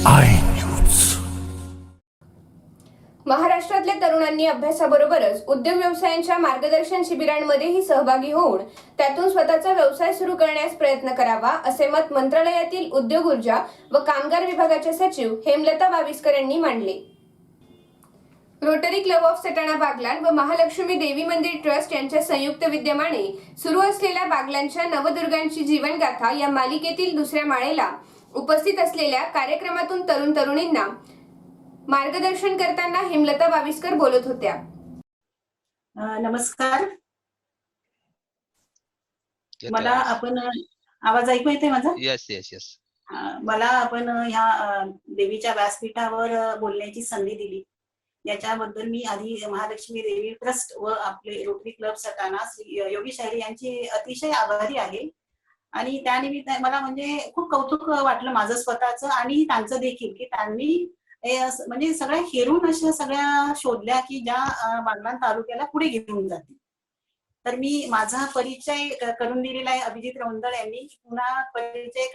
I news. महाराष्ट्रातल्या तरुणांनी अभ्यासाबरोबरच उद्योग व्यवसायांच्या मार्गदर्शन शिबिरांमध्येही सहभागी होऊन त्यातून स्वतःचा व्यवसाय सुरू करण्यास प्रयत्न करावा, असे मत मंत्रालयातील उद्योग, ऊर्जा व कामगार विभागाचे सचिव हेमलता वाविस्कर यांनी मांडले. Rotary club of Satana Baglan व महालक्ष्मी देवी मंदिर ट्रस्ट यांच्या संयुक्त विद्यमाने सुरू असलेल्या बागलाणच्या नवदुर्गांची जीवनगाथा या मालिकेतील दुसऱ्या माळेला उपस्थित असलेल्या कार्यक्रमातून तरुण तरुणींना मार्गदर्शन करताना हेमलता वाविस्कर बोलत होत्या. नमस्कार. मला आपण आवाज ऐकू येते माझा? Yes yes yes. मला आपण ह्या देवीच्या व्यासपीठावर बोलण्याची संधी दिली याच्याबद्दल मी आधी महालक्ष्मी देवी ट्रस्ट व आपले रोटरी क्लब सटाणा श्री योगी शाहिरी यांची अतिशय आभारी आहे. आणि त्यानिमित्त मला म्हणजे खूप कौतुक वाटलं माझं स्वतःचं आणि त्यांचं देखील, की त्यांनी म्हणजे सगळ्या हेरून अशा सगळ्या शोधल्या की ज्या बागलाण तालुक्याला पुढे घेऊन जातील. तर मी माझा परिचय करून दिलेला आहे अभिजित रौंदळ यांनी. पुन्हा परिचय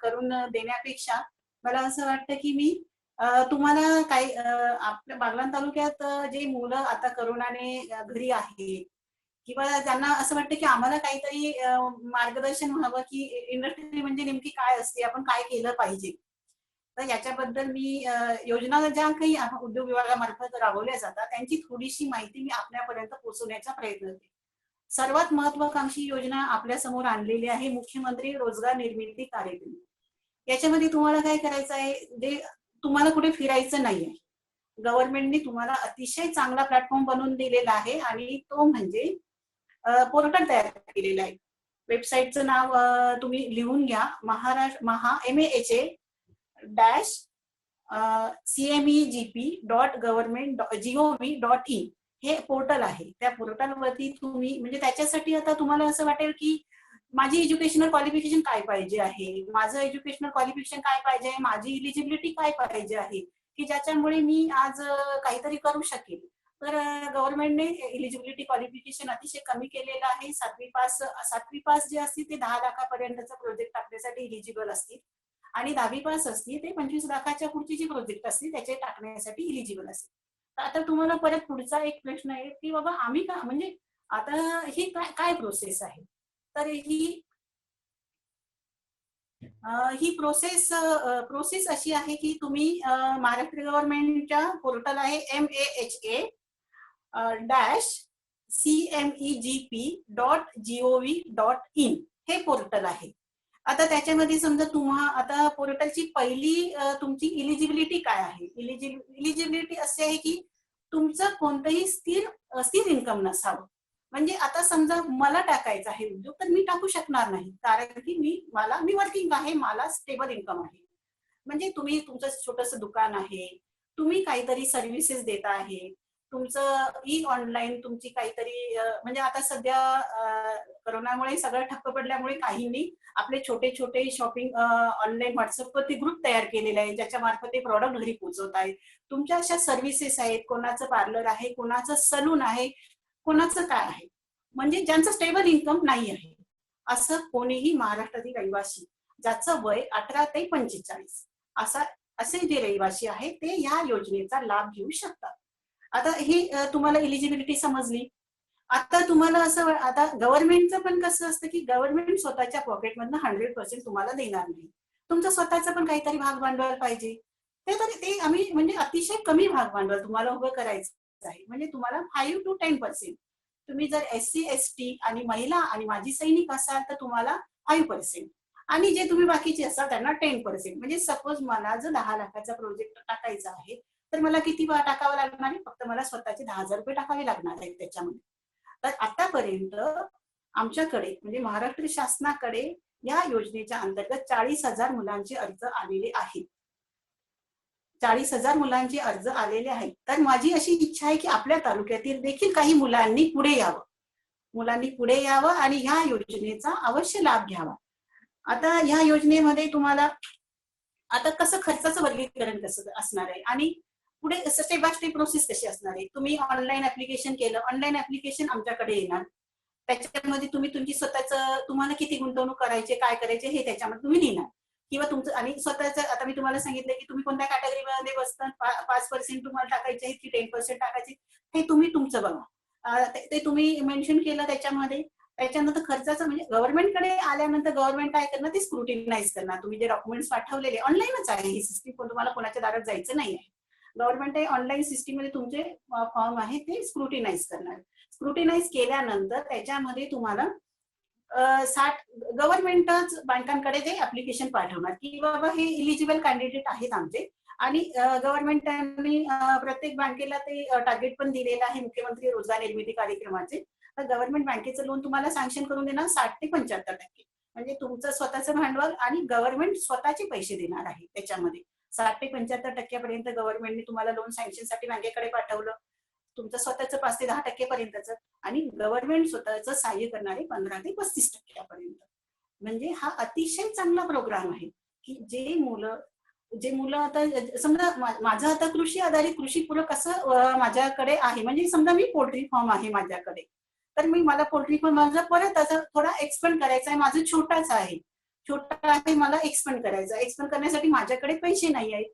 करून देण्यापेक्षा मला असं वाटतं की मी तुम्हाला काय आपल्या बागलाण तालुक्यात जे मुलं आता करोनाने घरी आहेत किंवा त्यांना असं वाटतं की आम्हाला काहीतरी मार्गदर्शन व्हावं की इंडस्ट्री म्हणजे नेमकी काय असते, आपण काय केलं पाहिजे. तर याच्याबद्दल मी योजना ज्या काही उद्योग विभागामार्फत राबवल्या जातात त्यांची थोडीशी माहिती मी आपल्यापर्यंत पोहोचवण्याचा प्रयत्न करते. सर्वात महत्वाकांक्षी योजना आपल्या समोर आणलेली आहे मुख्यमंत्री रोजगार निर्मिती कार्यक्रम. याच्यामध्ये तुम्हाला काय करायचं आहे, जे तुम्हाला कुठे फिरायचं नाहीये, गव्हर्नमेंटने तुम्हाला अतिशय चांगला प्लॅटफॉर्म बनवून दिलेला आहे आणि तो म्हणजे पोर्टल तयार केलेला आहे. वेबसाईटचं नाव तुम्ही लिहून घ्या, MAHA-cmegp.government.gov.in हे पोर्टल आहे. त्या पोर्टलवरती तुम्ही म्हणजे त्याच्यासाठी आता तुम्हाला असं वाटेल की माझी एज्युकेशनल क्वालिफिकेशन काय पाहिजे आहे, माझं एज्युकेशनल क्वालिफिकेशन काय पाहिजे आहे, माझी इलिजिबिलिटी काय पाहिजे आहे की ज्याच्यामुळे मी आज काहीतरी करू शकेल. तर गव्हर्नमेंटने इलिजिबिलिटी क्वालिफिकेशन अतिशय कमी केलेलं आहे. 7वी पास जे असतील ते 10 लाखापर्यंतचा प्रोजेक्ट टाकण्यासाठी इलिजिबल असतील आणि 10वी पास असतील ते 25 लाखाच्या पुढचे जे प्रोजेक्ट असतील त्याचे टाकण्यासाठी इलिजिबल असतील. तर आता तुम्हाला परत पुढचा एक प्रश्न आहे की बाबा आम्ही का म्हणजे आता ही काय प्रोसेस आहे. तर ही प्रोसेस अशी आहे की तुम्ही महाराष्ट्र गव्हर्नमेंटच्या पोर्टल आहे MAHA-cmegp.gov.in हे पोर्टल आहे. आता त्याच्यामध्ये समजा आता पोर्टलची पहिली तुमची इलिजिबिलिटी काय आहे. इलिजिबिलिटी असे आहे की तुमचं कोणतंही स्थिर इन्कम नसावं. म्हणजे आता समजा मला टाकायचं आहे उद्योग तर मी टाकू शकणार नाही, कारण की मी वर्किंग आहे, मला स्टेबल इन्कम आहे. म्हणजे तुम्ही तुमचं छोटंसं दुकान आहे, तुम्ही काहीतरी सर्व्हिसेस देता आहे, तुमचं ऑनलाईन तुमची काहीतरी म्हणजे आता सध्या करोनामुळे सगळं ठप्प पडल्यामुळे काहींनी आपले छोटे छोटे शॉपिंग ऑनलाईन व्हॉट्सअपवरती ग्रुप तयार केलेले आहे ज्याच्या मार्फत ते प्रॉडक्ट घरी पोहोचवत आहेत. तुमच्या अशा सर्व्हिसेस आहेत, कोणाचं पार्लर आहे, कोणाचं सलून आहे, कोणाचं काय आहे, म्हणजे ज्यांचं स्टेबल इन्कम नाही आहे असं कोणीही महाराष्ट्रातील रहिवासी ज्याचं वय 18 ते 45 असे जे रहिवासी आहेत ते ह्या योजनेचा लाभ घेऊ शकतात. आता ही तुम्हाला इलिजिबिलिटी समजली. आता तुम्हाला असं आता गव्हर्नमेंटचं पण कसं असतं की गव्हर्नमेंट स्वतःच्या पॉकेटमधनं 100% तुम्हाला देणार नाही. तुमचं स्वतःचं पण काहीतरी भाग भांडवल पाहिजे. ते आम्ही म्हणजे अतिशय कमी भाग भांडवल तुम्हाला उभं करायचं आहे. म्हणजे तुम्हाला 5 to 10%. तुम्ही जर SC ST आणि महिला आणि माजी सैनिक असाल तर तुम्हाला 5% आणि जे तुम्ही बाकीचे असाल त्यांना 10%. म्हणजे सपोज मला जर 10 लाखाचा प्रोजेक्ट टाकायचा आहे तर मला किती टाकावं लागणार आहे, फक्त मला स्वतःचे 10,000 रुपये टाकावे लागणार आहेत त्याच्यामध्ये. तर आतापर्यंत आमच्याकडे म्हणजे महाराष्ट्र शासनाकडे या योजनेच्या अंतर्गत 40,000 मुलांचे अर्ज आलेले आहेत. 40,000 मुलांचे अर्ज आलेले आहेत. तर माझी अशी इच्छा आहे की आपल्या तालुक्यातील देखील काही मुलांनी पुढे यावं आणि ह्या योजनेचा अवश्य लाभ घ्यावा. आता ह्या योजनेमध्ये तुम्हाला आता कसं खर्चाचं वर्गीकरण कसं असणार आहे आणि पुढे स्टेप बाय स्टेप प्रोसेस कशी असणार आहे. तुम्ही ऑनलाईन ऍप्लिकेशन केलं, ऑनलाईन ऍप्लिकेशन आमच्याकडे येणार, त्याच्यामध्ये तुम्ही तुमची स्वतःच तुम्हाला किती गुंतवणूक करायचे, काय करायचे हे त्याच्यामध्ये तुम्ही लिहिणार. किंवा तुमचं आणि स्वतःचं आता मी तुम्हाला सांगितलं की तुम्ही कोणत्या कॅटेगरीमध्ये बसतात, 5% तुम्हाला टाकायचे आहेत की 10% टाकायचे, हे तुम्ही तुमचं बघा. ते तुम्ही मेन्शन केलं त्याच्यामध्ये. त्याच्यानंतर खर्चाचं म्हणजे गव्हर्नमेंटकडे आल्यानंतर गव्हर्नमेंट काय करणार, ते स्क्रुटिनाइज करणार. तुम्ही जे डॉक्युमेंट्स पाठवलेले ऑनलाईनच आहे ही सिस्टीम, पण तुम्हाला कोणाच्या दारात जायचं नाही आहे. गव्हर्नमेंट ऑनलाईन सिस्टीम मध्ये तुमचे फॉर्म आहे ते स्क्रुटिनाइज करणार. स्क्रुटिनाइज केल्यानंतर त्याच्यामध्ये तुम्हाला 60 गव्हर्नमेंटच बँकांकडे ते ऍप्लिकेशन पाठवणार की बाबा हे इलिजिबल कॅन्डिडेट आहेत आमचे. आणि गव्हर्नमेंटने प्रत्येक बँकेला ते टार्गेट पण दिलेलं आहे मुख्यमंत्री रोजगार निर्मिती कार्यक्रमाचे. तर गव्हर्नमेंट बँकेचं लोन तुम्हाला सँक्शन करून देणार 60 ते 75%. म्हणजे तुमचं स्वतःचं भांडवल आणि गव्हर्नमेंट स्वतःचे पैसे देणार आहे त्याच्यामध्ये. 60 ते 75% गव्हर्नमेंटने तुम्हाला लोन सँक्शनसाठी बँकेकडे पाठवलं. तुमचं स्वतःचं 5 ते 10% पर्यंतच आणि गव्हर्नमेंट स्वतःचं सहाय्य करणारे 15 ते 35% म्हणजे हा अतिशय चांगला प्रोग्राम आहे की जे मुलं आता समजा माझं आता कृषी आधारित कृषीपूरक असं माझ्याकडे आहे. म्हणजे समजा मी पोल्ट्री फार्म आहे माझ्याकडे, तर मला पोल्ट्री फार्म माझा परत असं थोडा एक्सपेंड करायचा आहे. माझं छोटाच आहे, छोटा आहे, मला एक्सपेंड करायचा. एक्सपेंड करण्यासाठी माझ्याकडे पैसे नाही आहेत.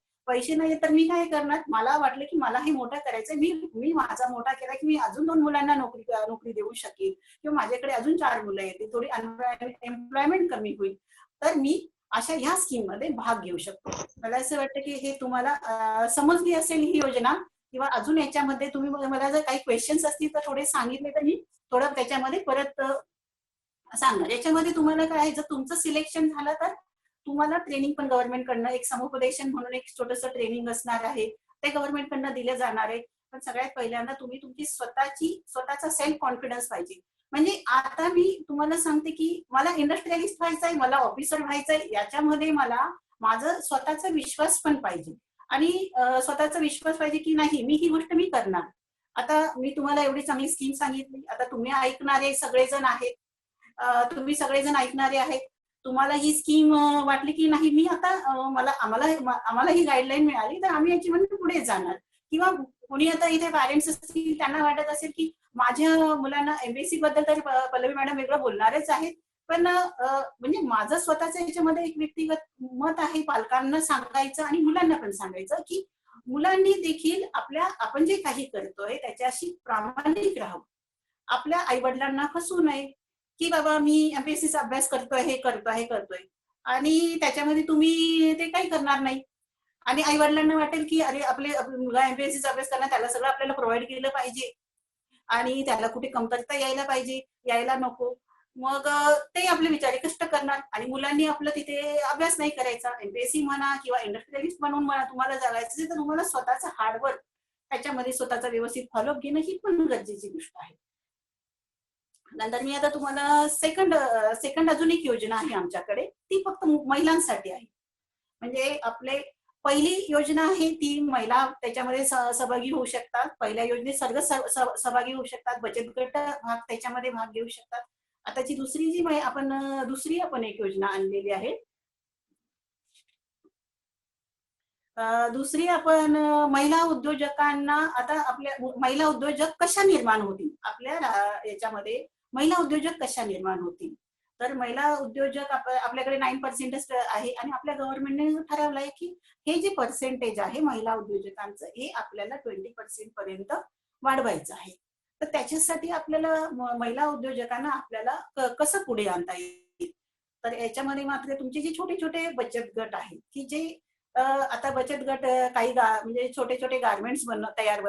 तर मी काय करणार, मला वाटलं की मला हे मोठा करायचंय, मी माझा मोठा केला की मी अजून 2 मुलांना नोकरी देऊ शकेल किंवा माझ्याकडे अजून 4 मुलं येतील, थोडी एम्प्लॉयमेंट कमी होईल. तर मी अशा ह्या स्कीम मध्ये भाग घेऊ शकतो. मला असं वाटतं की हे तुम्हाला समजली असेल ही योजना, किंवा अजून याच्यामध्ये तुम्ही मला जर काही क्वेश्चन्स असतील तर थोडे सांगितले तर मी थोडं त्याच्यामध्ये परत सांगणार. याच्यामध्ये तुम्हाला काय आहे, जर तुमचं सिलेक्शन झालं तर तुम्हाला ट्रेनिंग पण गव्हर्नमेंट कडनं एक समुपदेशन म्हणून एक छोटंसं ट्रेनिंग असणार आहे, ते गव्हर्नमेंट कडनं दिलं जाणार आहे. पण सगळ्यात पहिल्यांदा तुम्ही तुमची स्वतःचा सेल्फ कॉन्फिडन्स पाहिजे. म्हणजे आता मी तुम्हाला सांगते की मला इंडस्ट्रियलिस्ट व्हायचंय, मला ऑफिसर व्हायचंय, याच्यामध्ये मला माझं स्वतःचा विश्वास पण पाहिजे. आणि स्वतःचा विश्वास पाहिजे की नाही मी ही गोष्ट मी करणार. आता मी तुम्हाला एवढी चांगली स्कीम सांगितली, आता तुम्ही ऐकणारे सगळेजण आहेत, तुम्ही सगळेजण ऐकणारे आहेत. तुम्हाला ही स्कीम वाटली की नाही, मी आता आम्हाला ही गाईडलाईन मिळाली तर आम्ही याच्यामध्ये पुढे जाणार. किंवा कोणी आता इथे पॅरेंट्स असतील, त्यांना वाटत असेल की माझ्या मुलांना एमपीएससी बद्दल तर पल्लवी मॅडम वेगळं बोलणारच आहेत, पण म्हणजे माझं स्वतःचं याच्यामध्ये एक व्यक्तिगत मत आहे पालकांना सांगायचं आणि मुलांना पण सांगायचं की मुलांनी देखील आपण जे काही करतोय त्याच्याशी प्रामाणिक राहावं. आपल्या आई वडिलांना फसवू नये की बाबा मी एमपीएससीचा अभ्यास करतोय, हे करतोय आणि त्याच्यामध्ये तुम्ही ते काही करणार नाही. आणि आई वडिलांना वाटेल की अरे आपले मुलगा एमपीएससीचा अभ्यास करणार, त्याला सगळं आपल्याला प्रोव्हाइड केलं पाहिजे आणि त्याला कुठे कमतरता यायला नको. मग ते आपले बिचारे कष्ट करणार आणि मुलांनी आपलं तिथे अभ्यास नाही करायचा. एमपीएससी म्हणा किंवा इंडस्ट्रियलिस्ट म्हणून म्हणा, तुम्हाला जगायचं असेल तर तुम्हाला स्वतःचं हार्डवर्क त्याच्यामध्ये स्वतःचा व्यवस्थित फॉलोअप घेणं ही पण गरजेची गोष्ट आहे. नंतर मी आता तुम्हाला सेकंड अजून एक योजना आहे आमच्याकडे, ती फक्त महिलांसाठी आहे. म्हणजे आपले पहिली योजना आहे ती महिला त्याच्यामध्ये सहभागी होऊ शकतात. पहिल्या योजनेत सर्व सहभागी होऊ शकतात. बचत गट त्याच्यामध्ये भाग घेऊ शकतात. आताची दुसरी आपण एक योजना आणलेली आहे. दुसरी आपण महिला उद्योजकांना, आता आपल्या महिला उद्योजक कशा निर्माण होतील आपल्या याच्यामध्ये, महिला उद्योजक कशा निर्माण होतील. तर महिला उद्योजक आपल्याकडे 9% आहे आणि आपल्या गव्हर्नमेंटने ठरवलंय की हे जे पर्सेंटेज आहे महिला उद्योजकांचं हे आपल्याला 20% पर्यंत वाढवायचं आहे. तर त्याच्यासाठी आपल्याला महिला उद्योजकांना आपल्याला कसं पुढे आणता येईल. तर याच्यामध्ये मात्र तुमचे जे छोटे छोटे बचत गट आहेत की जे आता बचत गट काही म्हणजे छोटे छोटे गार्मेंट्स तयार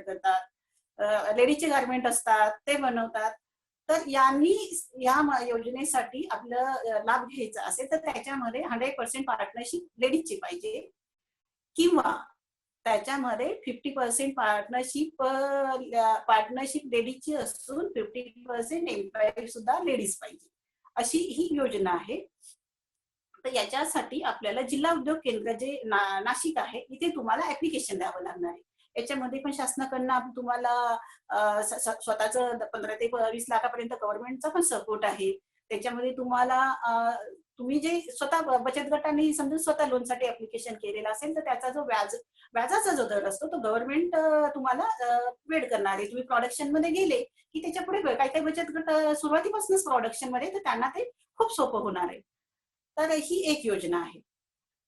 करतात, लेडीजचे गार्मेंट असतात ते बनवतात. तर या योजनेसाठी आपलं लाभ घ्यायचा असेल तर त्याच्यामध्ये 100% पार्टनरशिप लेडीजची पाहिजे किंवा त्याच्यामध्ये 50% पार्टनरशिप लेडीजची असून 50% एम्प्लॉई सुद्धा लेडीज पाहिजे, अशी ही योजना आहे. तर याच्यासाठी आपल्याला जिल्हा उद्योग केंद्र जे नाशिक आहे इथे तुम्हाला ऍप्लिकेशन द्यावं लागणार आहे. याच्यामध्ये पण शासनाकडनं तुम्हाला स्वतःचं 15 ते 20 लाखापर्यंत गव्हर्नमेंटचा पण सपोर्ट आहे. त्याच्यामध्ये तुम्ही जे स्वतः बचत गटाने समजा स्वतः लोनसाठी ऍप्लिकेशन केलेलं असेल तर त्याचा जो व्याजाचा जो दर असतो तो गव्हर्नमेंट तुम्हाला पेड करणार आहे. तुम्ही प्रोडक्शन मध्ये गेले की त्याच्या पुढे काही काही बचत गट सुरुवातीपासूनच प्रोडक्शन मध्ये, तर त्यांना ते खूप सोपं होणार आहे. तर ही एक योजना आहे.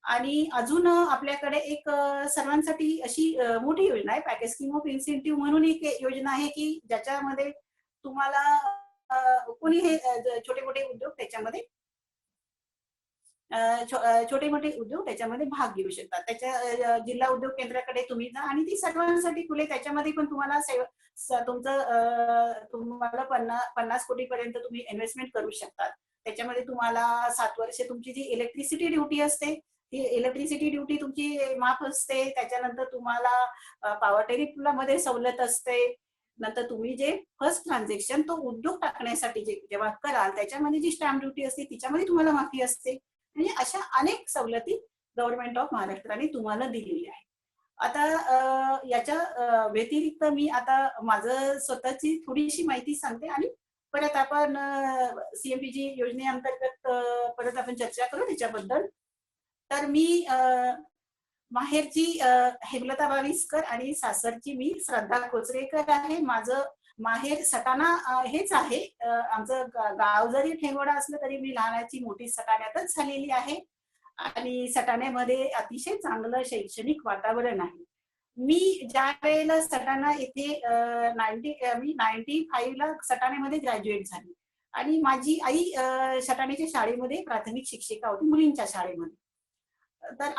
आणि अजून आपल्याकडे एक सर्वांसाठी अशी मोठी योजना आहे, पॅकेज स्कीम ऑफ इन्सेंटिव्ह म्हणून एक योजना आहे की ज्याच्यामध्ये तुम्हाला कोणी हे छोटे मोठे उद्योग त्याच्यामध्ये छोटे मोठे उद्योग त्याच्यामध्ये भाग घेऊ शकतात. त्याच्या जिल्हा उद्योग केंद्राकडे तुम्ही जा आणि ती सर्वांसाठी खुले. त्याच्यामध्ये पण तुम्हाला तुम्हाला 50 कोटी पर्यंत तुम्ही इन्व्हेस्टमेंट करू शकतात. त्याच्यामध्ये तुम्हाला 7 वर्षे तुमची जी इलेक्ट्रिसिटी ड्युटी असते ती इलेक्ट्रिसिटी ड्युटी तुमची माफ असते. त्याच्यानंतर तुम्हाला पॉवर टेरिफला मध्ये सवलत असते. नंतर तुम्ही जे फर्स्ट ट्रान्झॅक्शन तो उद्योग टाकण्यासाठी जेव्हा कराल त्याच्यामध्ये जी स्टॅम्प ड्युटी असते तिच्यामध्ये तुम्हाला माफी असते. म्हणजे अशा अनेक सवलती गव्हर्नमेंट ऑफ महाराष्ट्राने तुम्हाला दिलेली आहे. आता याच्या व्यतिरिक्त मी आता माझं स्वतःची थोडीशी माहिती सांगते आणि परत आपण सीएमपीजी योजनेअंतर्गत परत आपण चर्चा करू त्याच्याबद्दल. तर मी माहेरची हेमलता बाविस्कर आणि सासरची मी श्रद्धा कोचरेकर आहे. माझं माहेर सटाणा हेच आहे. आमचं गाव जरी ठेंगोडा असलं तरी मी लहानाची मोठी सटाण्यातच झालेली आहे आणि सटाण्यामध्ये अतिशय चांगलं शैक्षणिक वातावरण आहे. मी ज्या वेळेला सटाणा येथे मी 95 ला सटाण्यामध्ये ग्रॅज्युएट झाली आणि माझी आई सटाण्याच्या शाळेमध्ये प्राथमिक शिक्षिका होती, मुलींच्या शाळेमध्ये. तर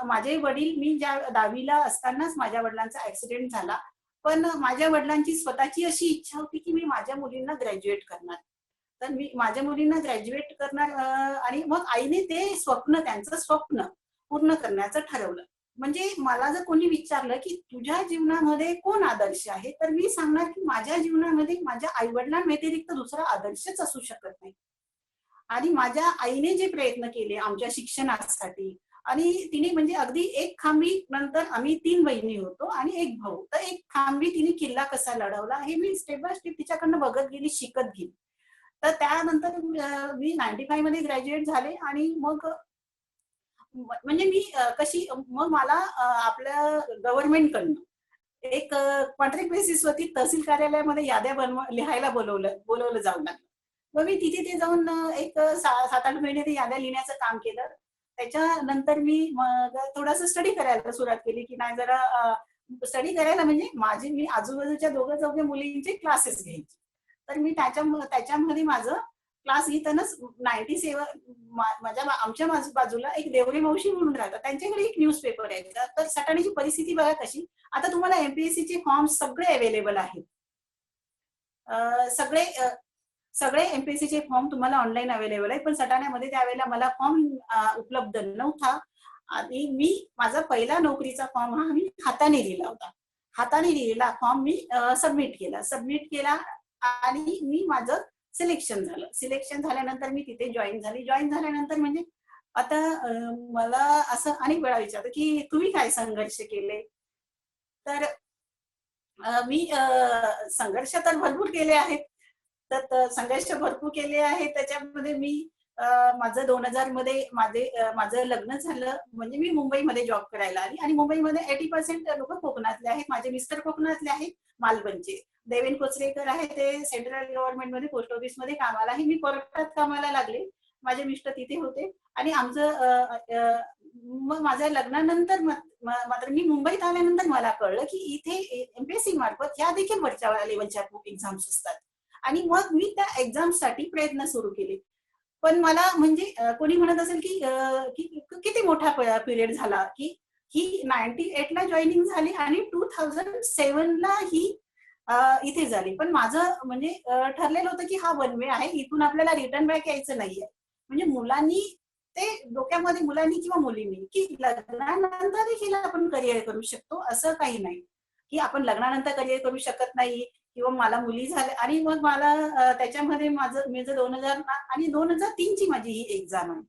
माझे वडील, मी ज्या 10वी ला असतानाच माझ्या वडिलांचा ऍक्सिडेंट झाला. पण माझ्या वडिलांची स्वतःची अशी इच्छा होती की मी माझ्या मुलींना ग्रॅज्युएट करणार. तर मी माझ्या मुलींना ग्रॅज्युएट करणार आणि मग आईने ते त्यांचं स्वप्न पूर्ण करण्याचं ठरवलं. म्हणजे मला जर कोणी विचारलं की तुझ्या जीवनामध्ये कोण आदर्श आहे, तर मी सांगणार की माझ्या जीवनामध्ये माझ्या आई वडिलांव्यतिरिक्त दुसरा आदर्शच असू शकत नाही. आणि माझ्या आईने जे प्रयत्न केले आमच्या शिक्षणासाठी आणि तिने म्हणजे अगदी एक खांबी, नंतर आम्ही 3 बहिणी होतो आणि एक भाऊ, तर एक खांबी तिने किल्ला कसा लढवला हे मी स्टेप बाय स्टेप तिच्याकडनं बघत गेली, शिकत गेली. तर त्यानंतर मी 95 मध्ये ग्रॅज्युएट झाले आणि मग म्हणजे मी कशी मग मला आपल्या गव्हर्नमेंटकडनं एक कॉन्ट्रॅक्ट बेसिसवरती तहसील कार्यालयामध्ये याद्या लिहायला बोलवलं जाऊ लागलं. मग मी तिथे जाऊन एक 7-8 महिने ते याद्या लिहिण्याचं काम केलं. त्याच्यानंतर मी मग थोडंसं स्टडी करायला सुरुवात केली की नाही जरा स्टडी करायला म्हणजे मी आजूबाजूच्या 2-4 मुलींचे क्लासेस घ्यायचे. तर मी त्याच्यामध्ये माझं क्लास घेतानाच 97 आमच्या बाजूला एक देवरे मावशी म्हणून राहतात, त्यांच्याकडे एक न्यूजपेपर आहे. तर सटाण्याची परिस्थिती बघा कशी. आता तुम्हाला एमपीएससी चे फॉर्म सगळे अवेलेबल आहेत. सगळे सगळे एमपीएससी चे फॉर्म तुम्हाला ऑनलाईन अवेलेबल आहे. पण सटाण्यामध्ये त्यावेळेला मला फॉर्म उपलब्ध नव्हता आणि मी माझा पहिला नोकरीचा फॉर्म हा मी हाताने लिहिला होता. हाताने लिहिलेला फॉर्म मी सबमिट केला आणि मी माझं सिलेक्शन झालं. सिलेक्शन झाल्यानंतर मी तिथे जॉईन झाल्यानंतर म्हणजे आता मला असं अनेक वेळा विचारतं की तुम्ही काय संघर्ष केले. तर मी संघर्ष तर भरपूर केले आहेत. तर संघर्ष भरपूर केले आहेत. त्याच्यामध्ये मी माझं 2000 मध्ये माझं लग्न झालं. म्हणजे मी मुंबईमध्ये जॉब करायला आली आणि मुंबईमध्ये 80% लोक कोकणातले आहेत. माझे मिस्टर कोकणातले आहेत, मालवणचे. देवेन कोचरेकर आहे, ते सेंट्रल गव्हर्नमेंटमध्ये पोस्ट ऑफिसमध्ये कामाला आहे. मी कोर्टात कामाला लागले, माझे मिस्टर तिथे होते आणि आमचं मग माझ्या लग्नानंतर मात्र मी मुंबईत आल्यानंतर मला कळलं की इथे एमपीएससी मार्फत ह्या देखील वरच्या लेवलच्या एक्झाम्स असतात आणि मग मी त्या एक्झाम्ससाठी प्रयत्न सुरू केले. पण मला म्हणजे कोणी म्हणत असेल की किती मोठा पिरियड झाला की ही 98 ला जॉईनिंग झाली आणि 2007 ला ही इथे झाली. पण माझं म्हणजे ठरलेलं होतं की हा वन वे आहे, इथून आपल्याला रिटर्न बॅक यायचं नाहीये. म्हणजे मुलांनी किंवा मुलींनी की लग्नानंतर देखील आपण करिअर करू शकतो असं काही नाही की आपण लग्नानंतर करिअर करू शकत नाही किंवा मला मुली झाल्या. आणि मग मला त्याच्यामध्ये मी 2000 आणि 2003 ची माझी ही एक्झाम आहे.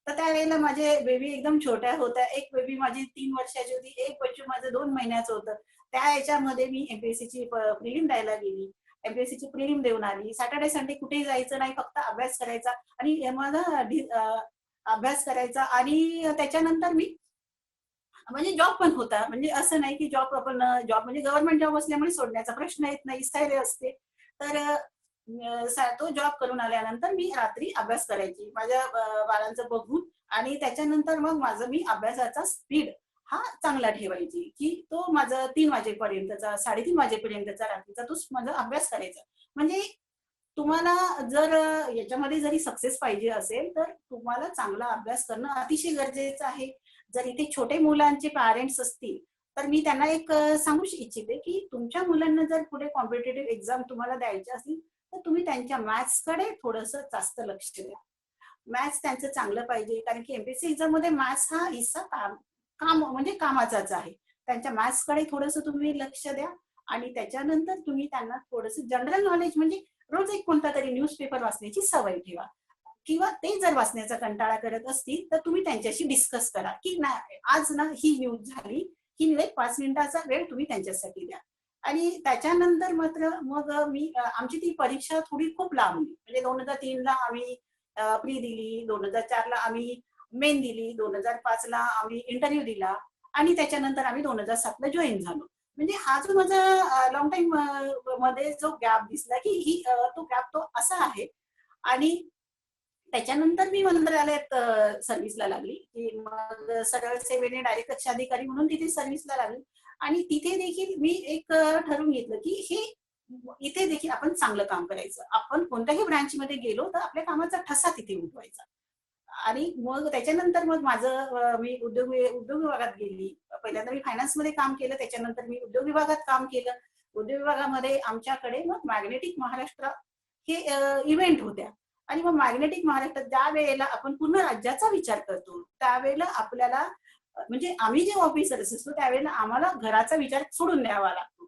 तर त्यावेळेला माझे बेबी एकदम छोट्या होत्या. एक बेबी माझी 3 वर्षाची होती, एक बच्चू माझं 2 महिन्याचं होतं. त्या याच्यामध्ये मी एमपीएससी ची प्रिलिम द्यायला गेली. एमपीएससी ची प्रिलिम देऊन आली. सॅटर्डे संडे कुठेही जायचं नाही, फक्त अभ्यास करायचा आणि माझा अभ्यास करायचा. आणि त्याच्यानंतर मी म्हणजे जॉब पण होता. म्हणजे असं नाही की जॉब म्हणजे गव्हर्नमेंट जॉब असल्यामुळे सोडण्याचा प्रश्न येत नाही, स्थैर्य असते. तर तो जॉब करून आल्यानंतर मी रात्री अभ्यास करायची माझ्या बाळांचं बघून आणि त्याच्यानंतर मग माझं मी अभ्यासाचा स्पीड हा चांगला ठेवायची, की तो माझा 3 वाजेपर्यंतचा 3:30 वाजेपर्यंतचा रात्रीचा तो माझा अभ्यास करायचा. म्हणजे तुम्हाला जर याच्यामध्ये जरी सक्सेस पाहिजे असेल, तर तुम्हाला चांगला अभ्यास करणं अतिशय गरजेचं आहे. जर इथे छोटे मुलांचे पॅरेंट्स असतील, तर मी त्यांना एक सांगू इच्छिते, की तुमच्या मुलांना जर पुढे कॉम्पिटिटिव्ह एक्झाम तुम्हाला द्यायच्या असतील, तर तुम्ही त्यांच्या मॅथ्सकडे थोडंसं जास्त लक्ष द्या. मॅथ्स त्यांचं चांगलं पाहिजे, कारण की एमपीएससी एक्झाम मध्ये मॅथ्स हा हिस्सा काम म्हणजे कामाचाच आहे. त्यांच्या मॅथ्सकडे थोडंसं तुम्ही लक्ष द्या आणि त्याच्यानंतर तुम्ही त्यांना थोडंसं जनरल नॉलेज म्हणजे रोज एक कोणता तरी न्यूजपेपर वाचण्याची सवय ठेवा. किंवा ते जर वाचण्याचा कंटाळा करत असतील, तर तुम्ही त्यांच्याशी डिस्कस करा, की नाही आज ना ही न्यूज झाली, ही न्यूज 5 मिनिटाचा वेळ तुम्ही त्यांच्यासाठी द्या. आणि त्याच्यानंतर मात्र मग मी आमची ती परीक्षा थोडी खूप लांबली. म्हणजे 2003 ला आम्ही प्री दिली, 2004 ला आम्ही मेन दिली, 2005 ला आम्ही इंटरव्ह्यू दिला आणि त्याच्यानंतर आम्ही 2007 ला जॉईन झालो. म्हणजे हा जो माझा लॉंग टाइम मध्ये जो गॅप दिसला, की तो गॅप तो असा आहे. आणि त्याच्यानंतर मी मंत्रालयात सर्व्हिसला लागली, की मग सरळ सेवेने डायरेक्ट कक्ष अधिकारी म्हणून तिथे सर्व्हिसला लागली. आणि तिथे देखील मी एक ठरवून घेतलं, की हे इथे देखील आपण चांगलं काम करायचं. आपण कोणत्याही ब्रांचमध्ये गेलो तर आपल्या कामाचा ठसा तिथे उठवायचा. आणि मग त्याच्यानंतर मग माझं मी उद्योग विभागात गेली. पहिल्यांदा मी फायनान्समध्ये काम केलं, त्याच्यानंतर मी उद्योग विभागात काम केलं. उद्योग विभागामध्ये आमच्याकडे मग मॅग्नेटिक महाराष्ट्र हे इव्हेंट होत्या. आणि मग मॅग्नेटिक महाराष्ट्रात ज्या वेळेला आपण पूर्ण राज्याचा विचार करतो, त्यावेळेला आपल्याला म्हणजे आम्ही जे ऑफिसर्स असतो त्यावेळेला आम्हाला घराचा विचार सोडून द्यावा लागतो.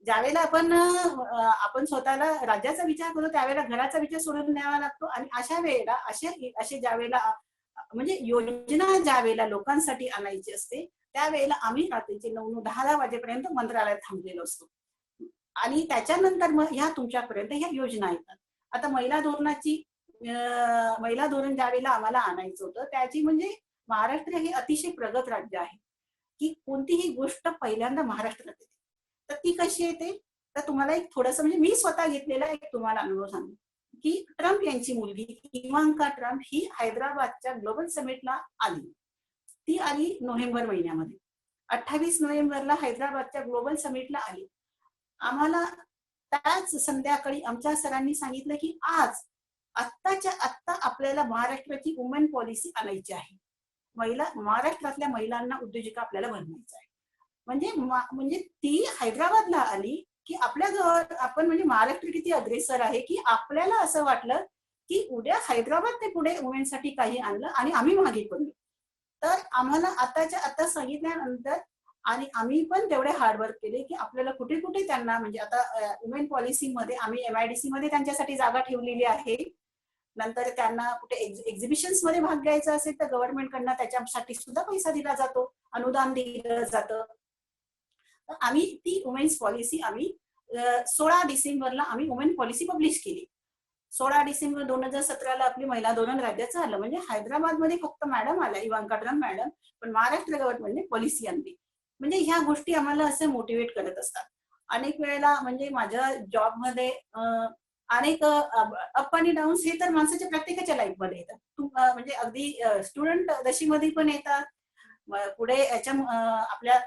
ज्यावेळेला आपण स्वतःला राज्याचा विचार करतो त्यावेळेला घराचा विचार सोडून द्यावा लागतो. आणि अशा वेळेला असे ज्यावेळेला म्हणजे योजना ज्या वेळेला लोकांसाठी आणायची असते, त्यावेळेला आम्ही रात्रीचे 9-10 वाजेपर्यंत मंत्रालयात थांबलेलो असतो. आणि त्याच्यानंतर मग ह्या तुमच्यापर्यंत ह्या योजना येतात. आता महिला धोरण ज्यावेळेला आम्हाला आणायचं होतं, त्याची म्हणजे महाराष्ट्र हे अतिशय प्रगत राज्य आहे, की कोणतीही गोष्ट पहिल्यांदा महाराष्ट्रात येते. तर ती कशी येते? तर तुम्हाला एक थोडंसं म्हणजे मी स्वतः घेतलेला एक तुम्हाला अनुभव सांगू, की ट्रम्प यांची मुलगी इवांका ट्रम्प ही हैदराबादच्या ग्लोबल समिटला आली. ती आली नोव्हेंबर महिन्यामध्ये. 28 नोव्हेंबरला हैदराबादच्या ग्लोबल समिटला आली. आम्हाला त्याच संध्याकाळी आमच्या सरांनी सांगितलं, की आज आत्ताच्या आत्ता आपल्याला महाराष्ट्राची वुमेन पॉलिसी आणायची आहे. महाराष्ट्रातल्या महिलांना उद्योजिका आपल्याला बनवायचं आहे. म्हणजे ती हैदराबादला आली, की आपल्या जवळ आपण म्हणजे महाराष्ट्र किती अग्रेसर आहे, की आपल्याला असं वाटलं, की उद्या हैदराबाद ते पुढे वुमेनसाठी काही आणलं आणि आम्ही मागे पडलो. तर आम्हाला आताच्या आता सांगितल्यानंतर आणि आम्ही पण तेवढे हार्डवर्क केले, की आपल्याला कुठे कुठे त्यांना म्हणजे आता वुमेन पॉलिसीमध्ये आम्ही एमआयडीसी मध्ये त्यांच्यासाठी जागा ठेवलेली आहे. नंतर त्यांना कुठे एक्झिबिशन्स मध्ये भाग घ्यायचा असेल तर गव्हर्नमेंट कडनं त्याच्यासाठी सुद्धा पैसा दिला जातो, अनुदान दिलं जातं. तर आम्ही ती वुमेन्स पॉलिसी आम्ही 16 डिसेंबरला आम्ही वुमेन पॉलिसी पब्लिश केली. 16 डिसेंबर 2017ला आपली महिला धोरण राज्याचं आलं. म्हणजे हैदराबादमध्ये फक्त मॅडम आल्या, इवांका ट्रम्प मॅडम, पण महाराष्ट्र गव्हर्नमेंटने पॉलिसी आणली. म्हणजे ह्या गोष्टी आम्हाला असं मोटिवेट करत असतात. अनेक वेळेला म्हणजे माझ्या जॉबमध्ये अनेक अप आणि डाऊन्स हे तर माणसाच्या प्रत्येकाच्या लाईफमध्ये येतात. म्हणजे अगदी स्टुडंट दशेमध्ये पण येतात, पुढे आपल्या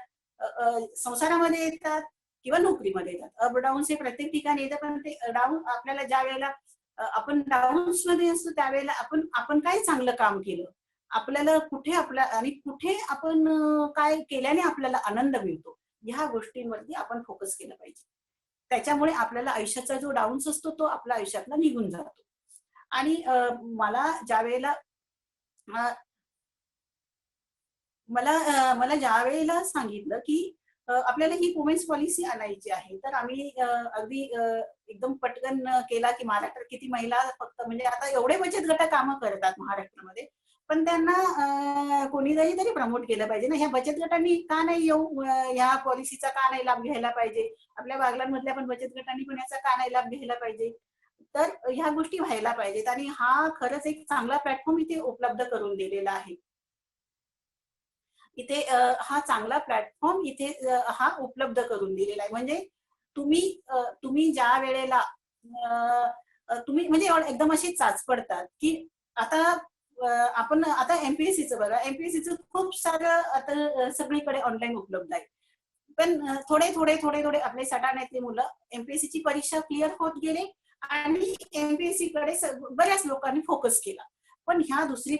संसारामध्ये येतात किंवा नोकरीमध्ये येतात. अप डाऊन्स हे प्रत्येक ठिकाणी येतात. पण ते डाऊन आपल्याला ज्या वेळेला आपण डाऊन्स मध्ये असतो त्यावेळेला आपण काय चांगलं काम केलं, आपल्याला कुठे कुठे आपण काय केल्याने आपल्याला आनंद मिळतो, ह्या गोष्टींवरती आपण फोकस केलं पाहिजे. त्याच्यामुळे आपल्याला आयुष्याचा जो डाऊन्स असतो तो आपल्या आयुष्यातला निघून जातो. आणि मला ज्या वेळेला मला ज्या वेळेला सांगितलं, की आपल्याला ही वुमेन्स पॉलिसी आणायची आहे, तर आम्ही अगदी एकदम पटकन केला, की महाराष्ट्रात किती महिला फक्त म्हणजे आता एवढे बचत गट कामं करतात महाराष्ट्रामध्ये, पण त्यांना कोणीतरी तरी प्रमोट केलं पाहिजे ना. ह्या बचत गटांनी का नाही येऊ, ह्या पॉलिसीचा का नाही लाभ घ्यायला पाहिजे, आपल्या बागलांमधल्या पण बचत गटांनी पण याचा का नाही लाभ घ्यायला पाहिजे. तर ह्या गोष्टी व्हायला पाहिजेत आणि हा खरंच एक चांगला प्लॅटफॉर्म इथे उपलब्ध करून दिलेला आहे. इथे हा चांगला प्लॅटफॉर्म इथे हा उपलब्ध करून दिलेला आहे. म्हणजे तुम्ही ज्या वेळेला तुम्ही म्हणजे एकदम अशी चाच पडतात, की आता आपण आता एमपीएससीचं बघा, एमपीएससीचं खूप सारं आता सगळीकडे ऑनलाईन उपलब्ध आहे. पण थोडे थोडे थोडे थोडे आपले सटाण्यातले मुलं एमपीएससीची परीक्षा क्लिअर होत गेले आणि एमपीएससी कडे बऱ्याच लोकांनी फोकस केला. पण ह्या दुसरी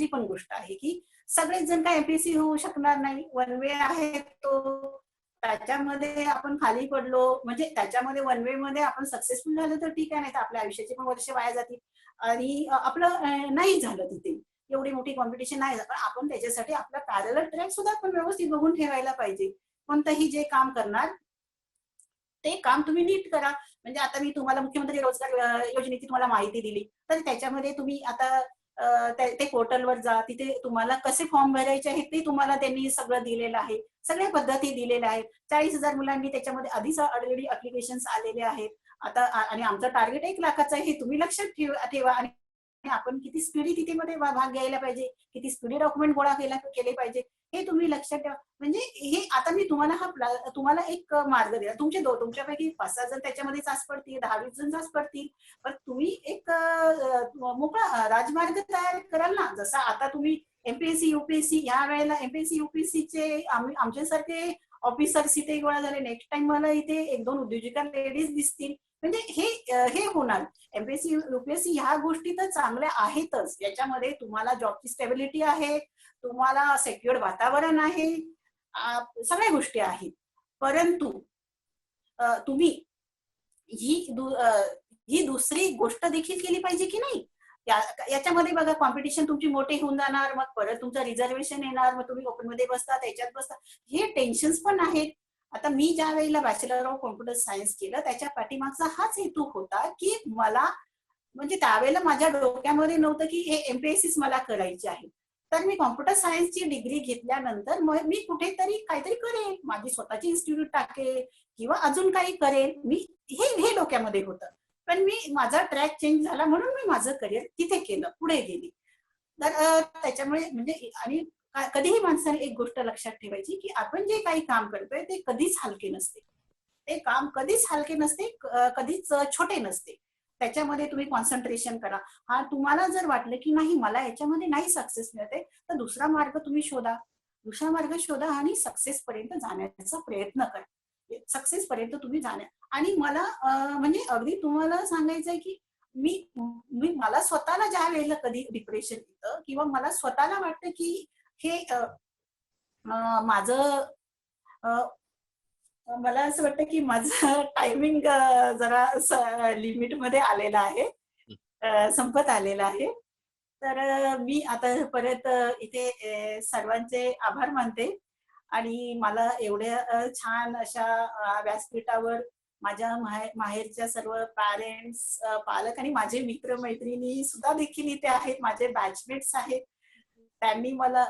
पण गोष्ट आहे की सगळेच जण काय एमपीएससी होऊ शकणार नाही. वन वे आहे तो, त्याच्यामध्ये आपण खाली पडलो म्हणजे त्याच्यामध्ये वन वे मध्ये आपण सक्सेसफुल झालो तर ठीक आहे, नाही तर आपल्या आयुष्याचे पण वर्ष वाया जातील आणि आपलं नाही झालं तिथे एवढी मोठी कॉम्पिटिशन नाही झालं. पण आपण त्याच्यासाठी आपला पॅरलल ट्रॅक सुद्धा आपण व्यवस्थित बघून ठेवायला पाहिजे. कोणतंही जे काम करणार ते काम तुम्ही नीट करा. म्हणजे आता मी तुम्हाला मुख्यमंत्री रोजगार योजनेची तुम्हाला माहिती दिली, तर त्याच्यामध्ये तुम्ही आता ते पोर्टलवर जा, तिथे तुम्हाला कसे फॉर्म भरायचे आहेत ते तुम्हाला त्यांनी सगळं दिलेलं आहे, सगळ्या पद्धती दिलेल्या आहेत. 40,000 मुलांनी त्याच्यामध्ये आधीच ऑलरेडी अप्लिकेशन आलेले आहेत. आता आणि आमचं टार्गेट 1,00,000चं आहे, हे तुम्ही लक्षात ठेवा. आणि आपण किती स्पीडी तिथे मध्ये भाग घ्यायला पाहिजे, किती स्पीडी डॉक्युमेंट गोळा केले पाहिजे, हे तुम्ही लक्षात ठेवा. म्हणजे हे आता मी तुम्हाला एक मार्ग दिला. तुमच्यापैकी 5-6 जण त्याच्यामध्ये चाच पडतील, 10-20 जण चाच पडतील. पण तुम्ही एक मोकळा राजमार्ग तयार कराल ना. जसा आता तुम्ही एमपीएससी युपीएससी या वेळेला एमपीएससी युपीएससीचे आमच्यासारखे ऑफिसर्स इथे गोळा झाले. नेक्स्ट टाइम मला इथे 1-2 उद्योजिका लेडीज दिसतील. म्हणजे हे होणार. एमपीएससी युपीएससी ह्या गोष्टी तर चांगल्या आहेतच. याच्यामध्ये तुम्हाला जॉबची स्टेबिलिटी आहे, तुम्हाला सेक्युअर वातावरण आहे, सगळ्या गोष्टी आहेत. परंतु तुम्ही ही दुसरी गोष्ट देखील केली पाहिजे की नाही. याच्यामध्ये बघा कॉम्पिटिशन तुमची मोठी होऊन जाणार, मग परत तुमचं रिझर्वेशन येणार, मग तुम्ही ओपन मध्ये बसता, त्याच्यात बसता, हे टेन्शन्स पण आहेत. आता मी ज्या वेळेला बॅचलर ऑफ कॉम्प्युटर सायन्स केलं त्याच्या पाठीमागचा हाच हेतू होता की मला म्हणजे त्यावेळेला माझ्या डोक्यामध्ये नव्हतं की हे एमपीएससीच मला करायचे आहे. तर मी कॉम्प्युटर सायन्सची डिग्री घेतल्यानंतर मग मी कुठेतरी काहीतरी करेन, माझी स्वतःची इन्स्टिट्यूट टाकेल किंवा अजून काही करेल, मी हे डोक्यामध्ये होतं. पण माझा ट्रॅक चेंज झाला म्हणून मी माझं करिअर तिथे केलं, पुढे गेली. तर त्याच्यामुळे म्हणजे आणि कधीही माणसाने एक गोष्ट लक्षात ठेवायची की आपण जे काही काम करतोय ते कधीच हलके नसते. ते काम कधीच हलके नसते, कधीच छोटे नसते. त्याच्यामध्ये तुम्ही कॉन्सन्ट्रेशन करा. हा तुम्हाला जर वाटलं की नाही मला याच्यामध्ये नाही सक्सेस मिळते, तर दुसरा मार्ग तुम्ही शोधा. दुसरा मार्ग शोधा आणि सक्सेस पर्यंत जाण्याचा प्रयत्न करा. सक्सेस पर्यंत तुम्ही जाण्या. आणि मला म्हणजे अगदी तुम्हाला सांगायचंय की मला स्वतःला ज्या वेळेला कधी डिप्रेशन येतं किंवा मला स्वतःला वाटतं की हे माझं मला असं वाटतं की माझं टायमिंग जरा लिमिट मध्ये आलेलं आहे, संपत आलेलं आहे. तर मी आता परत इथे सर्वांचे आभार मानते आणि मला एवढ्या छान अशा व्यासपीठावर माझ्या माहेरच्या सर्व पॅरेंट्स, पालक आणि माझे मित्र मैत्रिणी सुद्धा देखील इथे आहेत, माझे बॅचमेट्स आहेत. त्यांनी मला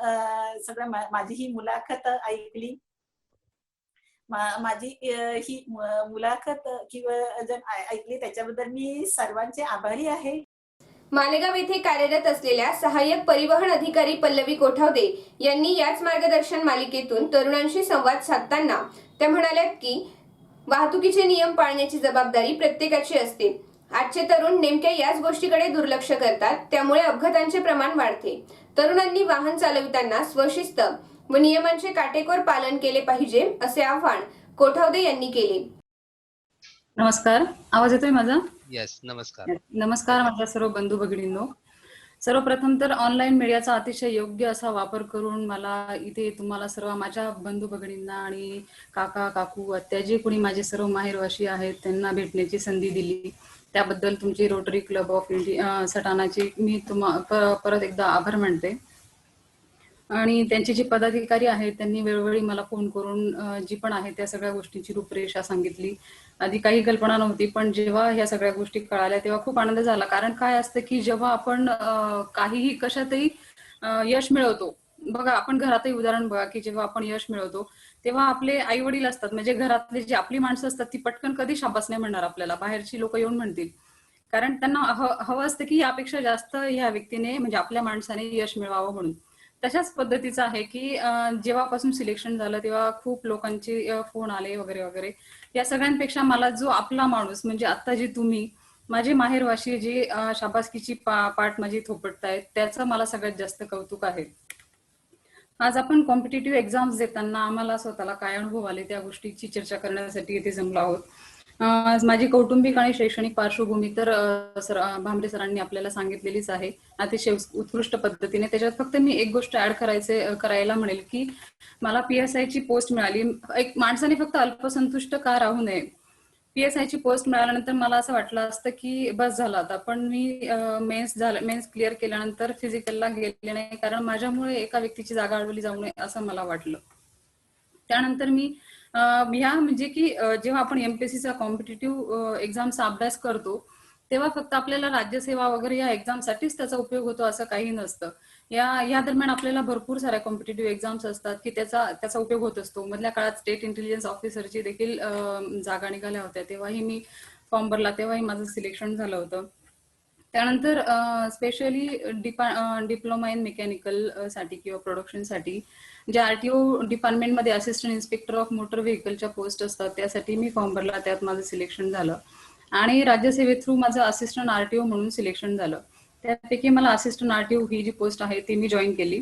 सगळं माझी ही मुलाखत ऐकली. माझी ही मुलाखत किंवा जर ऐकली त्याच्याबद्दल मी सर्वांचे आभारी आहे. मालेगाव येथे कार्यरत असलेल्या सहाय्यक परिवहन अधिकारी पल्लवी कोठावदे यांनी याच मार्गदर्शन मालिकेतून तरुणांशी संवाद साधताना त्या म्हणाल्यात की वाहतुकीचे नियम पाळण्याची जबाबदारी प्रत्येकाची असते. आजचे तरुण नेमक्या याच गोष्टीकडे दुर्लक्ष करतात, त्यामुळे अपघातांचे प्रमाण वाढते. तरुणांनी वाहन चालविताना स्वशिस्त व नियमांचे काटेकोर पालन केले पाहिजे, असे आवाहन कोठावदे यांनी केले. नमस्कार, आवाज येतोय माझा? येस, नमस्कार. नमस्कार माझ्या सर्व बंधू भगिनींनो. सर्वप्रथम तर ऑनलाईन मीडियाचा अतिशय योग्य असा वापर करून मला इथे तुम्हाला सर्व माझ्या बंधू भगिनींना आणि काका काकू आत्या जे कोणी माझे सर्व माहेरवाशी आहेत त्यांना भेटण्याची संधी दिली, त्याबद्दल तुमची रोटरी क्लब ऑफ इंडिया सटाणाची मी परत एकदा आभार मानते. आणि त्यांचे जे पदाधिकारी आहेत त्यांनी वेळोवेळी मला फोन करून जी पण आहे त्या सगळ्या गोष्टींची रूपरेषा सांगितली. आधी काही कल्पना नव्हती, पण जेव्हा ह्या सगळ्या गोष्टी कळाल्या तेव्हा खूप आनंद झाला. कारण काय असतं की जेव्हा आपण काहीही कशातही यश मिळवतो, बघा आपण घरातही उदाहरण बघा की जेव्हा आपण यश मिळवतो तेव्हा आपले आई वडील असतात, म्हणजे घरातले जी आपली माणसं असतात ती पटकन कधी शाबास नाही म्हणणार आपल्याला, बाहेरची लोक येऊन म्हणतील. कारण त्यांना हवं असतं की यापेक्षा जास्त ह्या व्यक्तीने म्हणजे आपल्या माणसाने यश मिळवावं म्हणून. तशाच पद्धतीचं आहे की जेव्हापासून सिलेक्शन झालं तेव्हा खूप लोकांचे फोन आले वगैरे वगैरे. या सगळ्यांपेक्षा मला जो आपला माणूस म्हणजे आता जे तुम्ही माझी माहेरवाशी जी शाबासकीची पाठ माझी थोपटतायत त्याचं मला सगळ्यात जास्त कौतुक आहे. आज आपण कॉम्पिटिटिव्ह एक्झाम्स देताना आम्हाला स्वतःला काय अनुभव आले त्या गोष्टीची चर्चा करण्यासाठी इथे जमलो आहोत. माझी कौटुंबिक आणि शैक्षणिक पार्श्वभूमी तर भांबरे सरांनी आपल्याला सांगितलेलीच आहे अतिशय उत्कृष्ट पद्धतीने. त्याच्यात फक्त मी एक गोष्ट ऍड करायला म्हणेल की मला PSI ची पोस्ट मिळाली. एक माणसाने फक्त अल्पसंतुष्ट का राहू नये. PSI ची पोस्ट मिळाल्यानंतर मला असं वाटलं असतं की बस झालं आता, पण मी मेन्स क्लिअर केल्यानंतर फिजिकलला गेले नाही, कारण माझ्यामुळे एका व्यक्तीची जागा अडवली जाऊ नये असं मला वाटलं. त्यानंतर मी ह्या म्हणजे की जेव्हा आपण MPSCचा कॉम्पिटिटिव्ह एक्झामचा अभ्यास करतो तेव्हा फक्त आपल्याला राज्यसेवा वगैरे या एक्झामसाठीच त्याचा उपयोग होतो असं काही नसतं. या दरम्यान आपल्याला भरपूर साऱ्या कॉम्पिटिटिव्ह एक्झाम्स असतात की त्याचा उपयोग होत असतो. मधल्या काळात स्टेट इंटेलिजन्स ऑफिसरची देखील जागा निघाल्या होत्या, तेव्हाही मी फॉर्म भरला, तेव्हाही माझं सिलेक्शन झालं होतं. त्यानंतर स्पेशली डिप्लोमा इन मेकॅनिकल साठी किंवा प्रोडक्शनसाठी ज्या RTO डिपार्टमेंटमध्ये असिस्टंट इन्स्पेक्टर ऑफ मोटर व्हेकलच्या पोस्ट असतात त्यासाठी मी फॉर्म भरला, त्यात माझं सिलेक्शन झालं. आणि राज्यसेवे थ्रू माझं असिस्टंट RTO म्हणून सिलेक्शन झालं. त्यापैकी मला असिस्टंट RTO ही जी पोस्ट आहे ती मी जॉईन केली.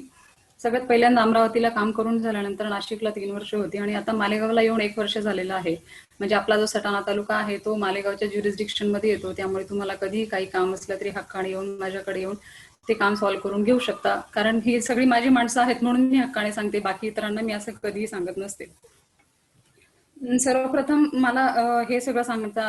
सगळ्यात पहिल्यांदा अमरावतीला काम करून झाल्यानंतर नाशिकला 3 वर्ष होती आणि आता मालेगावला येऊन 1 वर्ष झालेलं आहे. म्हणजे आपला जो सटाणा तालुका आहे तो मालेगावच्या ज्युरिस्डिक्शन मध्ये येतो, त्यामुळे तुम्हाला कधीही काही काम असलं तरी हक्काने येऊन माझ्याकडे येऊन ते काम सॉल्व्ह करून घेऊ शकता. कारण ही सगळी माझी माणसं आहेत म्हणून मी हक्काने सांगते, बाकी इतरांना मी असं कधीही सांगत नसते. सर्वप्रथम मला हे सगळं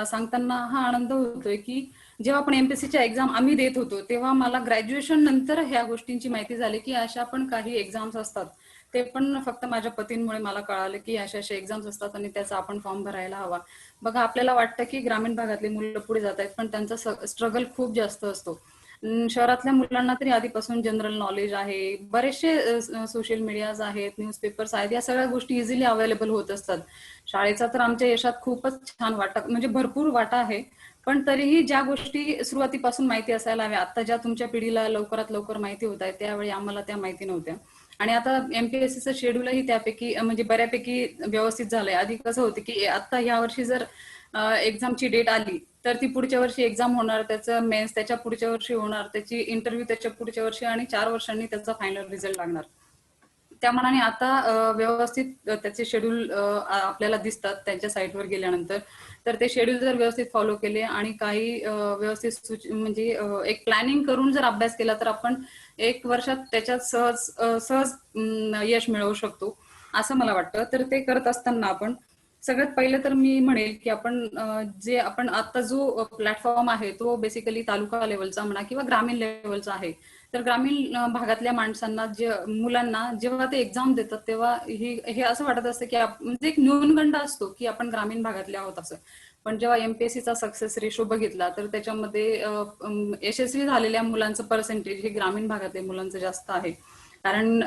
सांगताना हा आनंद होतोय की जेव्हा आपण MPSCच्या एक्झाम आम्ही देत होतो तेव्हा मला ग्रॅज्युएशन नंतर ह्या गोष्टींची माहिती झाली की अशा पण काही एक्झाम्स असतात. ते पण फक्त माझ्या पतींमुळे मला कळालं की अशा एक्झाम्स असतात आणि त्याचा आपण फॉर्म भरायला हवा. बघा, आपल्याला वाटतं की ग्रामीण भागातली मुलं पुढे जात आहेत, पण त्यांचा स्ट्रगल खूप जास्त असतो. शहरातल्या मुलांना तरी आधीपासून जनरल नॉलेज आहे, बरेचसे सोशल मीडियाज आहेत, न्यूजपेपर्स आहेत, या सगळ्या गोष्टी इझिली अवेलेबल होत असतात. शाळेचा तर आमच्या यशात खूपच छान वाटा, म्हणजे भरपूर वाटा आहे, पण तरीही ज्या गोष्टी सुरुवातीपासून माहिती असायला हव्या, आता ज्या तुमच्या पिढीला लवकरात लवकर माहिती होत आहे त्यावेळी आम्हाला त्या माहिती नव्हत्या. आणि आता MPSCचं शेड्यूलही त्यापैकी म्हणजे बऱ्यापैकी व्यवस्थित झालंय. आधी कसं होतं की आता या वर्षी जर एक्झामची डेट आली तर ती पुढच्या वर्षी एक्झाम होणार, त्याचं मेन्स त्याच्या पुढच्या वर्षी होणार, त्याची इंटरव्ह्यू त्याच्या पुढच्या वर्षी आणि 4 वर्षांनी त्याचा फायनल रिझल्ट लागणार. त्या मनाने आता व्यवस्थित त्याचे शेड्यूल आपल्याला दिसतात त्यांच्या साईटवर गेल्यानंतर. तर ते शेड्यूल जर व्यवस्थित फॉलो केले आणि काही व्यवस्थित म्हणजे एक प्लॅनिंग करून जर अभ्यास केला तर आपण 1 वर्षात त्याच्यात सहज यश मिळवू शकतो असं मला वाटतं. तर ते करत असताना आपण सगळ्यात पहिलं तर मी म्हणेल की आपण आता जो प्लॅटफॉर्म आहे तो बेसिकली तालुका लेवलचा म्हणा किंवा ग्रामीण लेवलचा आहे. तर ग्रामीण भागातल्या माणसांना, मुलांना जेव्हा ते एक्झाम देतात तेव्हा हे असं वाटत असतं की म्हणजे एक न्यूनगंड असतो की आपण ग्रामीण भागातले आहोत असं. पण जेव्हा MPSCचा सक्सेस रेशो बघितला तर त्याच्यामध्ये यशस्वी झालेल्या मुलांचं पर्सेंटेज हे ग्रामीण भागातल्या मुलांचं जास्त आहे. कारण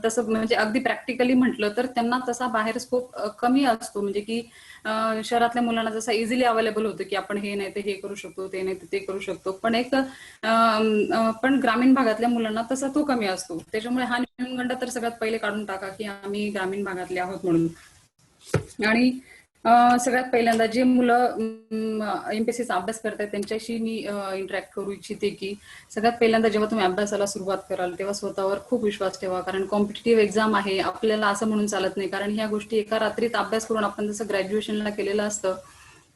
तसं म्हणजे अगदी प्रॅक्टिकली म्हटलं तर त्यांना तसा बाहेर स्कोप कमी असतो. म्हणजे की शहरातल्या मुलांना जसं इझिली अवेलेबल होतं की आपण हे नाही तर हे करू शकतो, ते नाही तर ते करू शकतो, पण ग्रामीण भागातल्या मुलांना तसा तो कमी असतो. त्याच्यामुळे हा न्यूनगंड तर सगळ्यात पहिले काढून टाका की आम्ही ग्रामीण भागातले आहोत म्हणून. आणि सगळ्यात पहिल्यांदा जे मुलं MPSCचा अभ्यास करतात त्यांच्याशी मी इंटरॅक्ट करू इच्छिते की सगळ्यात पहिल्यांदा जेव्हा तुम्ही अभ्यासाला सुरुवात कराल तेव्हा स्वतःवर खूप विश्वास ठेवा. कारण कॉम्पिटिटिव्ह एक्झाम आहे, आपल्याला असं म्हणून चालत नाही. कारण ह्या गोष्टी एका रात्रीत अभ्यास करून आपण जसं ग्रॅज्युएशनला केलेलं असतं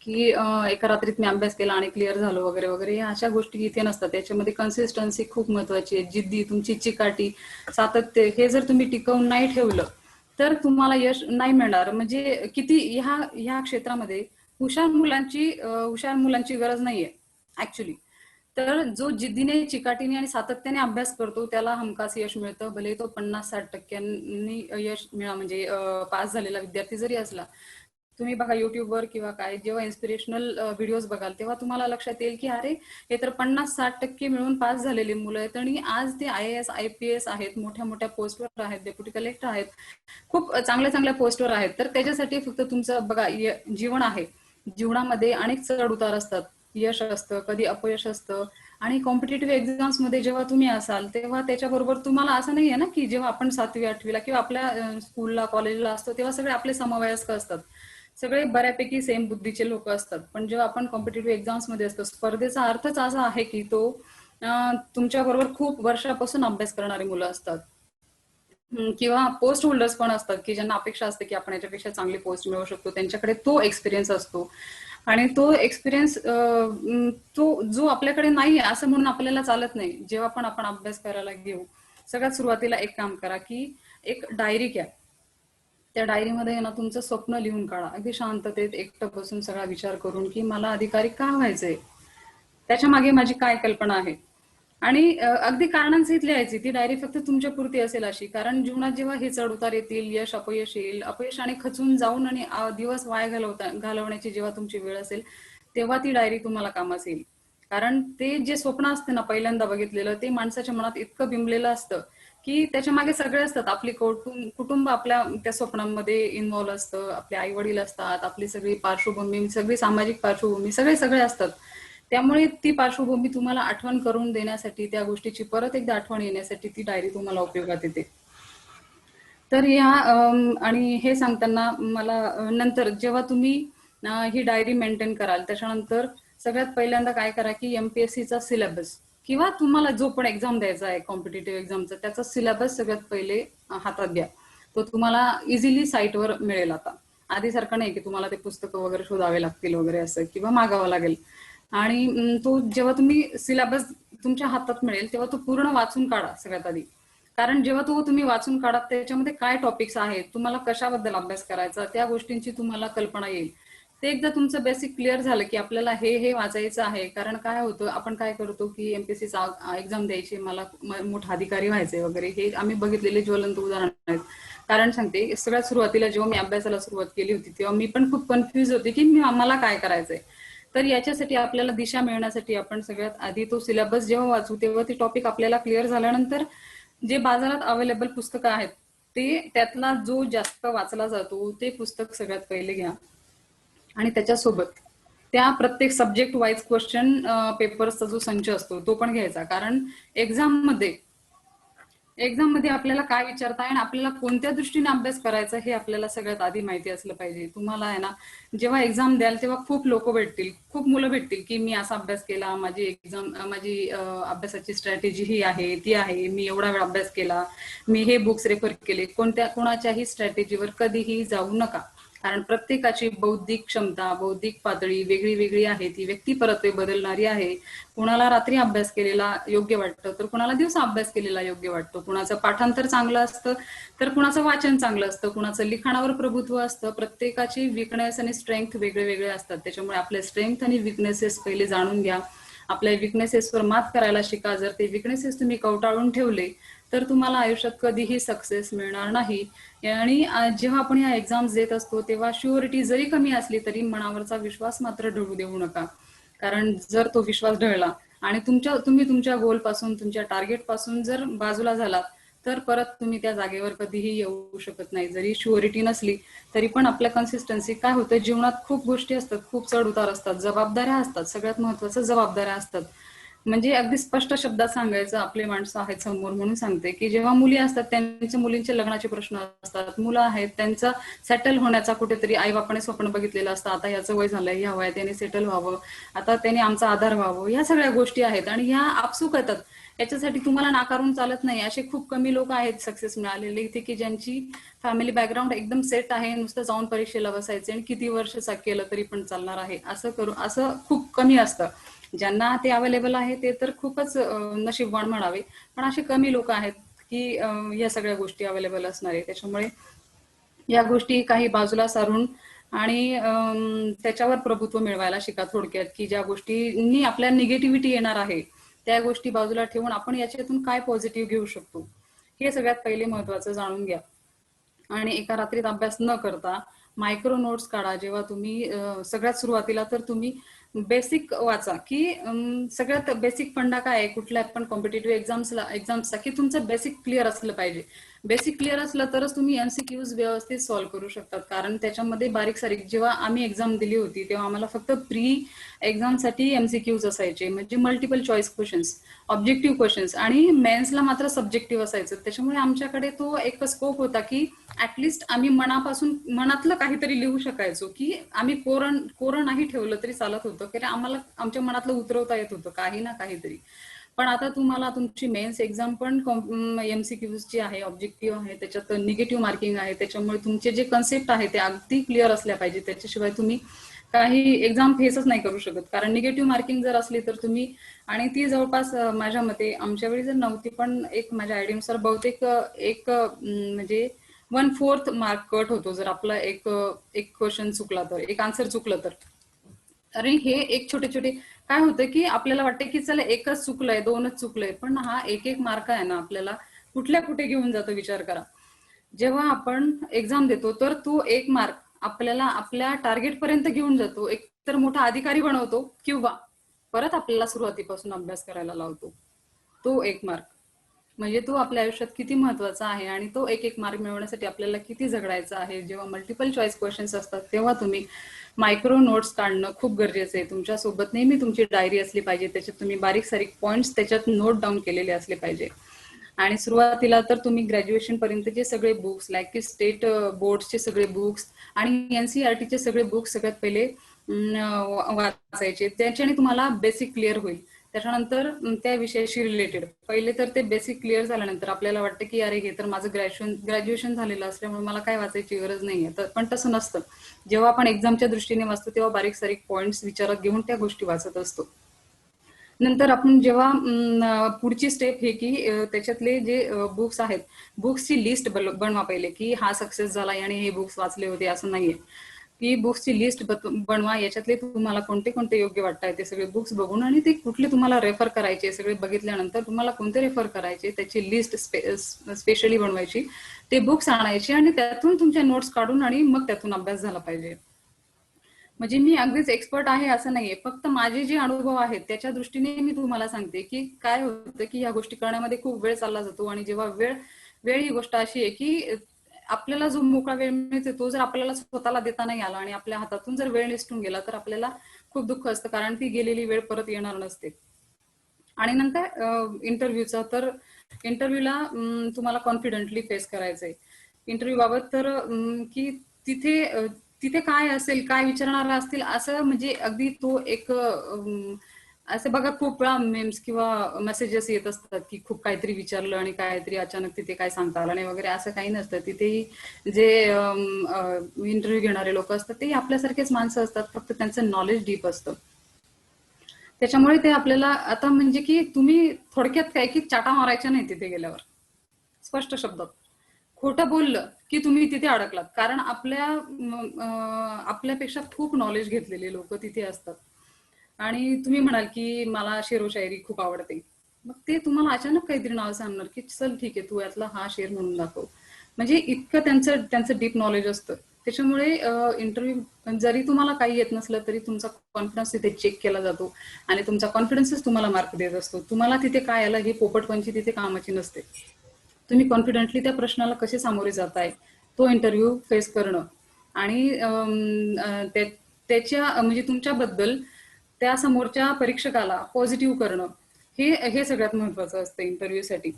की एका रात्रीत मी अभ्यास केला आणि क्लिअर झालो वगैरे वगैरे, ह्या अशा गोष्टी इथे नसतात. त्याच्यामध्ये कन्सिस्टन्सी खूप महत्वाची आहे. जिद्दी, तुमची चिकाटी, सातत्य हे जर तुम्ही टिकवून नाही ठेवलं तर तुम्हाला यश नाही मिळणार. म्हणजे किती ह्या क्षेत्रामध्ये हुशार मुलांची गरज नाहीये ऍक्च्युली. तर जो जिद्दीने, चिकाटीने आणि सातत्याने अभ्यास करतो त्याला हमखास यश मिळतं. भले तो 50-60% यश म्हणजे पास झालेला विद्यार्थी जरी असला. तुम्ही बघा युट्यूबवर किंवा काय, जेव्हा इन्स्पिरेशनल व्हिडिओज बघाल तेव्हा तुम्हाला लक्षात येईल की अरे हे तर 50-60% मिळून पास झालेले मुलं आहेत आणि आज ते IAS IPS आहेत, मोठ्या मोठ्या पोस्टवर आहेत, डेप्युटी कलेक्टर आहेत, खूप चांगल्या चांगल्या पोस्टवर आहेत. तर त्याच्यासाठी फक्त तुमचं बघा जीवन आहे. जीवनामध्ये अनेक चढ उतार असतात, यश असतं, कधी अपयश असतं. आणि कॉम्पिटिटिव्ह एक्झाम्स मध्ये जेव्हा तुम्ही असाल तेव्हा त्याच्याबरोबर तुम्हाला असं नाहीये ना की जेव्हा आपण 7वी 8वीला किंवा आपल्या स्कूलला कॉलेजला असतो तेव्हा सगळे आपले समवयस्क असतात. सगळे बऱ्यापैकी सेम बुद्धीचे लोक असतात. पण जेव्हा आपण कॉम्पिटेटिव्ह एक्झाम्स मध्ये असतो, स्पर्धेचा अर्थच असा आहे की तो तुमच्या बरोबर खूप वर्षापासून अभ्यास करणारी मुलं असतात. किंवा पोस्ट होल्डर्स पण असतात की ज्यांना अपेक्षा असते की आपण याच्यापेक्षा चांगली पोस्ट मिळवू शकतो. त्यांच्याकडे तो एक्सपिरियन्स असतो आणि तो एक्सपिरियन्स तो जो आपल्याकडे नाही आहे असं म्हणून आपल्याला चालत नाही. जेव्हा पण आपण अभ्यास करायला घेऊ, सगळ्यात सुरुवातीला एक काम करा की एक डायरी घ्या. त्या डायरीमध्ये ना तुमचं स्वप्न लिहून काढा. अगदी शांततेत एकटं बसून सगळा विचार करून की मला अधिकारी का व्हायचंय, त्याच्या मागे माझी काय कल्पना आहे. आणि अगदी कारणांसहित लिहायची. ती डायरी फक्त तुमच्या पुरती असेल अशी. कारण जीवनात जेव्हा हे चढ उतार येतील, यश अपयश येईल, अपयशाने खचून जाऊन आणि दिवस वाया घालवण्याची जेव्हा तुमची वेळ असेल, तेव्हा ती डायरी तुम्हाला कामास येईल. कारण ते जे स्वप्न असते ना पहिल्यांदा बघितलेलं, ते माणसाच्या मनात इतकं बिंबलेलं असतं की त्याच्या मागे सगळे असतात. आपली कुटुंब आपल्या त्या स्वप्नांमध्ये इन्व्हॉल्व्ह असतं, आपले आई वडील असतात, आपली सगळी पार्श्वभूमी, सगळी सामाजिक पार्श्वभूमी, सगळे सगळे असतात. त्यामुळे ती पार्श्वभूमी तुम्हाला आठवण करून देण्यासाठी, त्या गोष्टीची परत एकदा आठवण येण्यासाठी ती डायरी तुम्हाला उपयोगात येते. तर ह्या आणि हे सांगताना मला नंतर जेव्हा तुम्ही ही डायरी मेंटेन कराल, त्याच्यानंतर सगळ्यात पहिल्यांदा काय करा की एमपीएससीचा सिलेबस किंवा तुम्हाला जो पण एक्झाम द्यायचा आहे कॉम्पिटेटिव्ह एक्झामचा, त्याचा सिलेबस सगळ्यात पहिले हातात घ्या. तो तुम्हाला इझिली साईटवर मिळेल. आता आधीसारखं नाही की तुम्हाला ते पुस्तकं वगैरे शोधावे लागतील वगैरे असं किंवा मागावं लागेल. आणि तो जेव्हा तुम्ही सिलेबस तुमच्या हातात मिळेल तेव्हा तो पूर्ण वाचून काढा सगळ्यात आधी. कारण जेव्हा तो तुम्ही वाचून काढा, त्याच्यामध्ये काय टॉपिक्स आहेत, तुम्हाला कशाबद्दल अभ्यास करायचा, त्या गोष्टींची तुम्हाला कल्पना येईल. ते एकदा तुमचं बेसिक क्लिअर झालं की आपल्याला हे वाचायचं आहे. कारण काय होतं, आपण काय करतो की एमपीएससीचा एक्झाम द्यायची, मला मोठा अधिकारी व्हायचंय वगैरे, हे आम्ही बघितलेले ज्वलंत उदाहरण आहेत. कारण सांगते, सगळ्यात सुरुवातीला जेव्हा मी अभ्यासाला सुरुवात केली होती तेव्हा मी पण खूप कन्फ्युज होते की मला काय करायचंय. तर याच्यासाठी आपल्याला दिशा मिळण्यासाठी आपण सगळ्यात आधी तो सिलेबस जेव्हा वाचू तेव्हा ते टॉपिक आपल्याला क्लिअर झाल्यानंतर जे बाजारात अवेलेबल पुस्तकं आहेत, ते त्यातला जो जास्त वाचला जातो ते पुस्तक सगळ्यात पहिले घ्या. आणि त्याच्यासोबत त्या प्रत्येक सब्जेक्ट वाईज क्वेश्चन पेपर्सचा जो संच असतो तो पण घ्यायचा. कारण एक्झाम मध्ये आपल्याला काय विचारताय आणि आपल्याला कोणत्या दृष्टीने अभ्यास करायचा हे आपल्याला सगळ्यात आधी माहिती असलं पाहिजे. तुम्हाला आहे ना, जेव्हा एक्झाम द्याल तेव्हा खूप लोक भेटतील, खूप मुलं भेटतील की मी असा अभ्यास केला, माझी अभ्यासाची स्ट्रॅटेजी ही आहे, ती आहे, मी एवढा वेळ अभ्यास केला, मी हे बुक्स रेफर केले. कोणाच्याही स्ट्रॅटेजीवर कधीही जाऊ नका. कारण प्रत्येकाची बौद्धिक क्षमता, बौद्धिक पातळी वेगळी वेगळी आहे. ती व्यक्ती परत्वे बदलणारी आहे. कुणाला रात्री अभ्यास केलेला योग्य वाटतं, तर कुणाला दिवसा अभ्यास केलेला योग्य वाटतो. कुणाचं पाठांतर चांगलं असतं, तर कुणाचं वाचन चांगलं असतं, कुणाचं लिखाणावर प्रभुत्व असतं. प्रत्येकाची विकनेस आणि स्ट्रेंथ वेगळे वेगळे असतात. त्याच्यामुळे आपले स्ट्रेंथ आणि विकनेसेस पहिले जाणून घ्या. आपल्या विकनेसेसवर मात करायला शिका. जर ते विकनेसेस तुम्ही कवटाळून ठेवले तर तुम्हाला आयुष्यात कधीही सक्सेस मिळणार नाही. आणि जेव्हा आपण ह्या एक्झाम्स देत असतो तेव्हा शुअरिटी जरी कमी असली तरी मनावरचा विश्वास मात्र ढळू देऊ नका. कारण जर तो विश्वास ढळला आणि तुम्ही तुमच्या गोल पासून, तुमच्या टार्गेट पासून जर बाजूला झालात तर परत तुम्ही त्या जागेवर कधीही येऊ शकत नाही. जरी शुअरिटी नसली तरी पण आपल्या कन्सिस्टन्सी काय होतं, जीवनात खूप गोष्टी असतात, खूप चढ उतार असतात, जबाबदाऱ्या असतात. सगळ्यात महत्वाचं जबाबदाऱ्या असतात. म्हणजे अगदी स्पष्ट शब्दात सांगायचं, आपले माणसं आहेत समोर म्हणून सांगते की जेव्हा मुली असतात त्यांच्या मुलींचे लग्नाचे प्रश्न असतात, मुलं आहेत त्यांचा सेटल होण्याचा कुठेतरी आई बापाने स्वप्न बघितलेलं असतं. आता याचं वय झालंय, ह्या वयात त्याने सेटल व्हावं, आता त्याने आमचा आधार व्हावं, ह्या सगळ्या गोष्टी आहेत आणि ह्या आपसूक येतात. याच्यासाठी तुम्हाला नाकारून चालत नाही. असे खूप कमी लोक आहेत सक्सेस मिळालेले इथे की ज्यांची फॅमिली बॅकग्राऊंड एकदम सेट आहे, नुसतं जाऊन परीक्षेला बसायचे आणि किती वर्ष केलं तरी पण चालणार आहे असं खूप कमी असतं. ज्यांना ते अवेलेबल आहे ते तर खूपच नशीबवान म्हणावे. पण असे कमी लोक आहेत की या सगळ्या गोष्टी अवेलेबल असणार आहे. त्याच्यामुळे या गोष्टी काही बाजूला सारून आणि त्याच्यावर प्रभुत्व मिळवायला शिका थोडक्यात. की ज्या गोष्टींनी आपल्या निगेटिव्हिटी येणार आहे त्या गोष्टी बाजूला ठेवून आपण याच्यातून काय पॉझिटिव्ह घेऊ शकतो हे सगळ्यात पहिले महत्वाचं जाणून घ्या. आणि एका रात्रीत अभ्यास न करता मायक्रो नोट्स काढा. जेव्हा तुम्ही सगळ्यात सुरुवातीला तर तुम्ही बेसिक वाचा की सगळ्यात बेसिक फंडा काय आहे कुठल्या पण कॉम्पिटेटिव्ह एक्झाम्सचा की तुमचं बेसिक क्लिअर असलं पाहिजे. बेसिक क्लिअर असलं तरच तुम्ही एमसीक्यूज व्यवस्थित सॉल्व्ह करू शकतात. कारण त्याच्यामध्ये बारीक सारीक, जेव्हा आम्ही एक्झाम दिली होती तेव्हा आम्हाला फक्त प्री एक्झामसाठी एमसीक्यूज असायचे, म्हणजे multiple choice questions, objective questions, आणि मेन्सला मात्र सब्जेक्टिव्ह असायचं. त्याच्यामुळे आमच्याकडे तो एक स्कोप होता की ऍटलिस्ट आम्ही मनातलं काहीतरी लिहू शकायचो, की आम्ही कोरं नाही ठेवलं तरी चालत होतं, कारण आम्हाला आमच्या मनातलं उतरवता येत होतं काही ना काहीतरी. पण आता तुम्हाला तुमची मेन्स एक्झाम पण एमसीक्यूची आहे, ऑब्जेक्टिव्ह आहे, त्याच्यात निगेटिव्ह मार्किंग आहे. त्याच्यामुळे तुमचे जे कन्सेप्ट आहे ते अगदी क्लिअर असल्या पाहिजे, त्याच्याशिवाय तुम्ही काही एक्झाम फेसच नाही करू शकत. कारण निगेटिव्ह मार्किंग जर असली तर तुम्ही, आणि ती जवळपास माझ्या मते आमच्या वेळी जर नव्हती, पण एक माझ्या आयडियानुसार बहुतेक एक म्हणजे 1/4 मार्क कट होतो जर आपला एक एक क्वेश्चन चुकला तर, एक आन्सर चुकलं तर. अरे हे एक छोटे छोटे काय होतं की आपल्याला वाटतं की चला एकच चुकलंय, दोनच चुकलंय, पण हा एक एक मार्क आहे ना आपल्याला कुठल्या कुठे घेऊन जातो विचार करा. जेव्हा आपण एक्झाम देतो तर तो एक मार्क आपल्याला आपल्या टार्गेट पर्यंत घेऊन जातो, एक तर मोठा अधिकारी बनवतो, किंवा परत आपल्याला सुरुवातीपासून अभ्यास करायला लावतो. तो एक मार्क म्हणजे तो आपल्या आयुष्यात किती महत्वाचा आहे, आणि तो एक एक मार्क मिळवण्यासाठी आपल्याला किती झगडायचं आहे. जेव्हा मल्टिपल चॉईस क्वेश्चन्स असतात तेव्हा तुम्ही मायक्रो नोट्स काढणं खूप गरजेचं आहे. तुमच्यासोबत नेहमी तुमची डायरी असली पाहिजे, त्याच्यात तुम्ही बारीक सारीक पॉईंट्स त्याच्यात नोट डाऊन केलेले असले पाहिजे. आणि सुरुवातीला तर तुम्ही ग्रॅज्युएशन पर्यंतचे सगळे बुक्स, लाईक की स्टेट बोर्डचे सगळे बुक्स आणि एनसीईआरटीचे सगळे बुक्स सगळ्यात पहिले वाचायचे. त्याच्याने तुम्हाला बेसिक क्लिअर होईल. त्याच्यानंतर त्या विषयाशी रिलेटेड पहिले तर ते बेसिक क्लिअर झाल्यानंतर आपल्याला वाटतं की अरे हे तर माझं ग्रॅज्युएशन झालेलं असल्यामुळे मला काय वाचायची गरज नाहीये, तर पण तसं नसतं. जेव्हा आपण एक्झामच्या दृष्टीने वाचतो तेव्हा बारीक सारीक पॉईंट्स विचारात घेऊन त्या गोष्टी वाचत असतो. नंतर आपण जेव्हा पुढची स्टेप हे की त्याच्यातले जे बुक्स आहेत, बुक्सची लिस्ट बनवा पहिले, की हा सक्सेस झाला आणि हे बुक्स वाचले होते असं नाहीये. की बुक्सची लिस्ट बनवा, याच्यातले तुम्हाला कोणते कोणते योग्य वाटतात ते सगळे बुक्स बघून, आणि ते कुठले तुम्हाला रेफर करायचे सगळे बघितल्यानंतर तुम्हाला कोणते रेफर करायचे त्याची लिस्ट स्पेशली बनवायची, ते बुक्स आणायचे आणि त्यातून तुमच्या नोट्स काढून आणि मग त्यातून अभ्यास झाला पाहिजे. म्हणजे मी अगदीच एक्सपर्ट आहे असं नाहीये, फक्त माझे जे अनुभव आहेत त्याच्या दृष्टीने मी तुम्हाला सांगते की काय होतं की ह्या गोष्टी करण्यामध्ये खूप वेळ चालला जातो, आणि जेव्हा वेळ वेळ ही गोष्ट अशी आहे की आपल्याला जो मोकळा वेळ मिळतो तो जर आपल्याला स्वतःला देता नाही आला आणि आपल्या हातातून जर वेळ निसटून गेला तर आपल्याला खूप दुःख असतं, कारण ती गेलेली वेळ परत येणार नसते. आणि नंतर इंटरव्ह्यूचा तर इंटरव्ह्यूला तुम्हाला कॉन्फिडेंटली फेस करायचंय. इंटरव्ह्यू बाबत तर की तिथे तिथे काय असेल, काय विचारणार असतील असं, म्हणजे अगदी तो एक असं बघा खूप वेळा मेम्स किंवा मेसेजेस येत असतात की खूप काहीतरी विचारलं आणि काहीतरी अचानक तिथे काय सांगता आलं नाही वगैरे, असं काही नसतं. तिथेही जे इंटरव्ह्यू घेणारे लोक असतात ते आपल्यासारखेच माणसं असतात, फक्त त्यांचं नॉलेज डीप असतं. त्याच्यामुळे ते आपल्याला आता म्हणजे की तुम्ही थोडक्यात काय की चाटा मारायच्या नाही तिथे गेल्यावर, स्पष्ट शब्दात खोटं बोललं की तुम्ही तिथे अडकलात. कारण आपल्यापेक्षा खूप नॉलेज घेतलेले लोक तिथे असतात. आणि तुम्ही म्हणाल की मला शेरो शायरी खूप आवडते, मग ते तुम्हाला अचानक काहीतरी नाव सांगणार की चल ठीक आहे तू यातला हा शेर म्हणून दाखव. म्हणजे इतकं त्यांचं त्यांचं डीप नॉलेज असतं. त्याच्यामुळे इंटरव्ह्यू जरी तुम्हाला काही येत नसलं तरी तुमचा कॉन्फिडन्स तिथे चेक केला जातो, आणि तुमचा कॉन्फिडन्सच तुम्हाला मार्क देत असतो. तुम्हाला तिथे काय आलं हे पोपटपंची तिथे कामाची नसते. तुम्ही कॉन्फिडेंटली त्या प्रश्नाला कसे सामोरे जाताय, तो इंटरव्ह्यू फेस करणं, आणि त्याच्या म्हणजे तुमच्याबद्दल त्या समोरच्या परीक्षकाला पॉझिटिव्ह करणं, हे हे सगळ्यात महत्वाचं असतं इंटरव्ह्यूसाठी.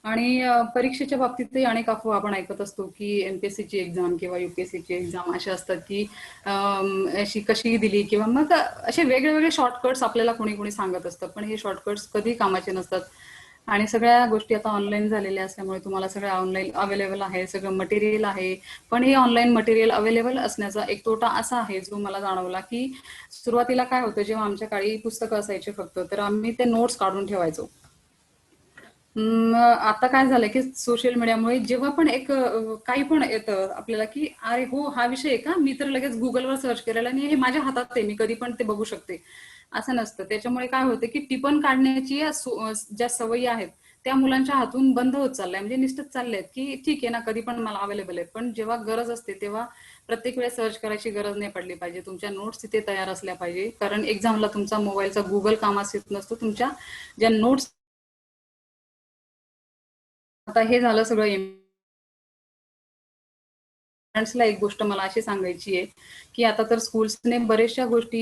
आणि परीक्षेच्या बाबतीतही अनेक अफवा आपण ऐकत असतो की एमपीएससीची एक्झाम किंवा युपीएससीची एक्झाम अशा असतात की अशी कशी दिली, किंवा मग असे वेगळे वेगळे शॉर्टकट्स आपल्याला कोणी कोणी सांगत असतं, पण हे शॉर्टकट्स कधी कामाचे नसतात. आणि सगळ्या गोष्टी आता ऑनलाईन झालेल्या असल्यामुळे तुम्हाला सगळं ऑनलाईन अवेलेबल आहे, सगळं मटेरियल आहे. पण हे ऑनलाईन मटेरियल अवेलेबल असण्याचा एक तोटा असा आहे जो मला जाणवला की सुरुवातीला काय होतं, जेव्हा आमच्या काळी पुस्तकं असायचे फक्त, तर आम्ही ते नोट्स काढून ठेवायचो. आता काय झालंय की सोशल मीडियामुळे जेव्हा पण एक काही पण येतं आपल्याला की अरे हो हा विषय आहे का, मी तर लगेच गुगलवर सर्च केलेला आणि हे माझ्या हातात आहे, मी कधी पण ते बघू शकते, असं नसतं. त्याच्यामुळे काय होतं की टिपण काढण्याची ज्या सवयी आहेत त्या मुलांच्या हातून बंद होत चालल्या, म्हणजे निष्ठच चालल्यात की ठीक आहे ना कधी पण मला अवेलेबल आहे, पण जेव्हा गरज असते तेव्हा प्रत्येक वेळेस सर्च करायची गरज नाही पडली पाहिजे. तुमच्या नोट्स तिथे तयार असल्या पाहिजे, कारण एक्झामला तुमचा मोबाईलचा गुगल कामास येत नसतो. तुमच्या ज्या नोट्स आता हे झालं सगळं. पॅरेंट्सला एक गोष्ट मला अशी सांगायची आहे की आता तर स्कूल्सने बऱ्याचशा गोष्टी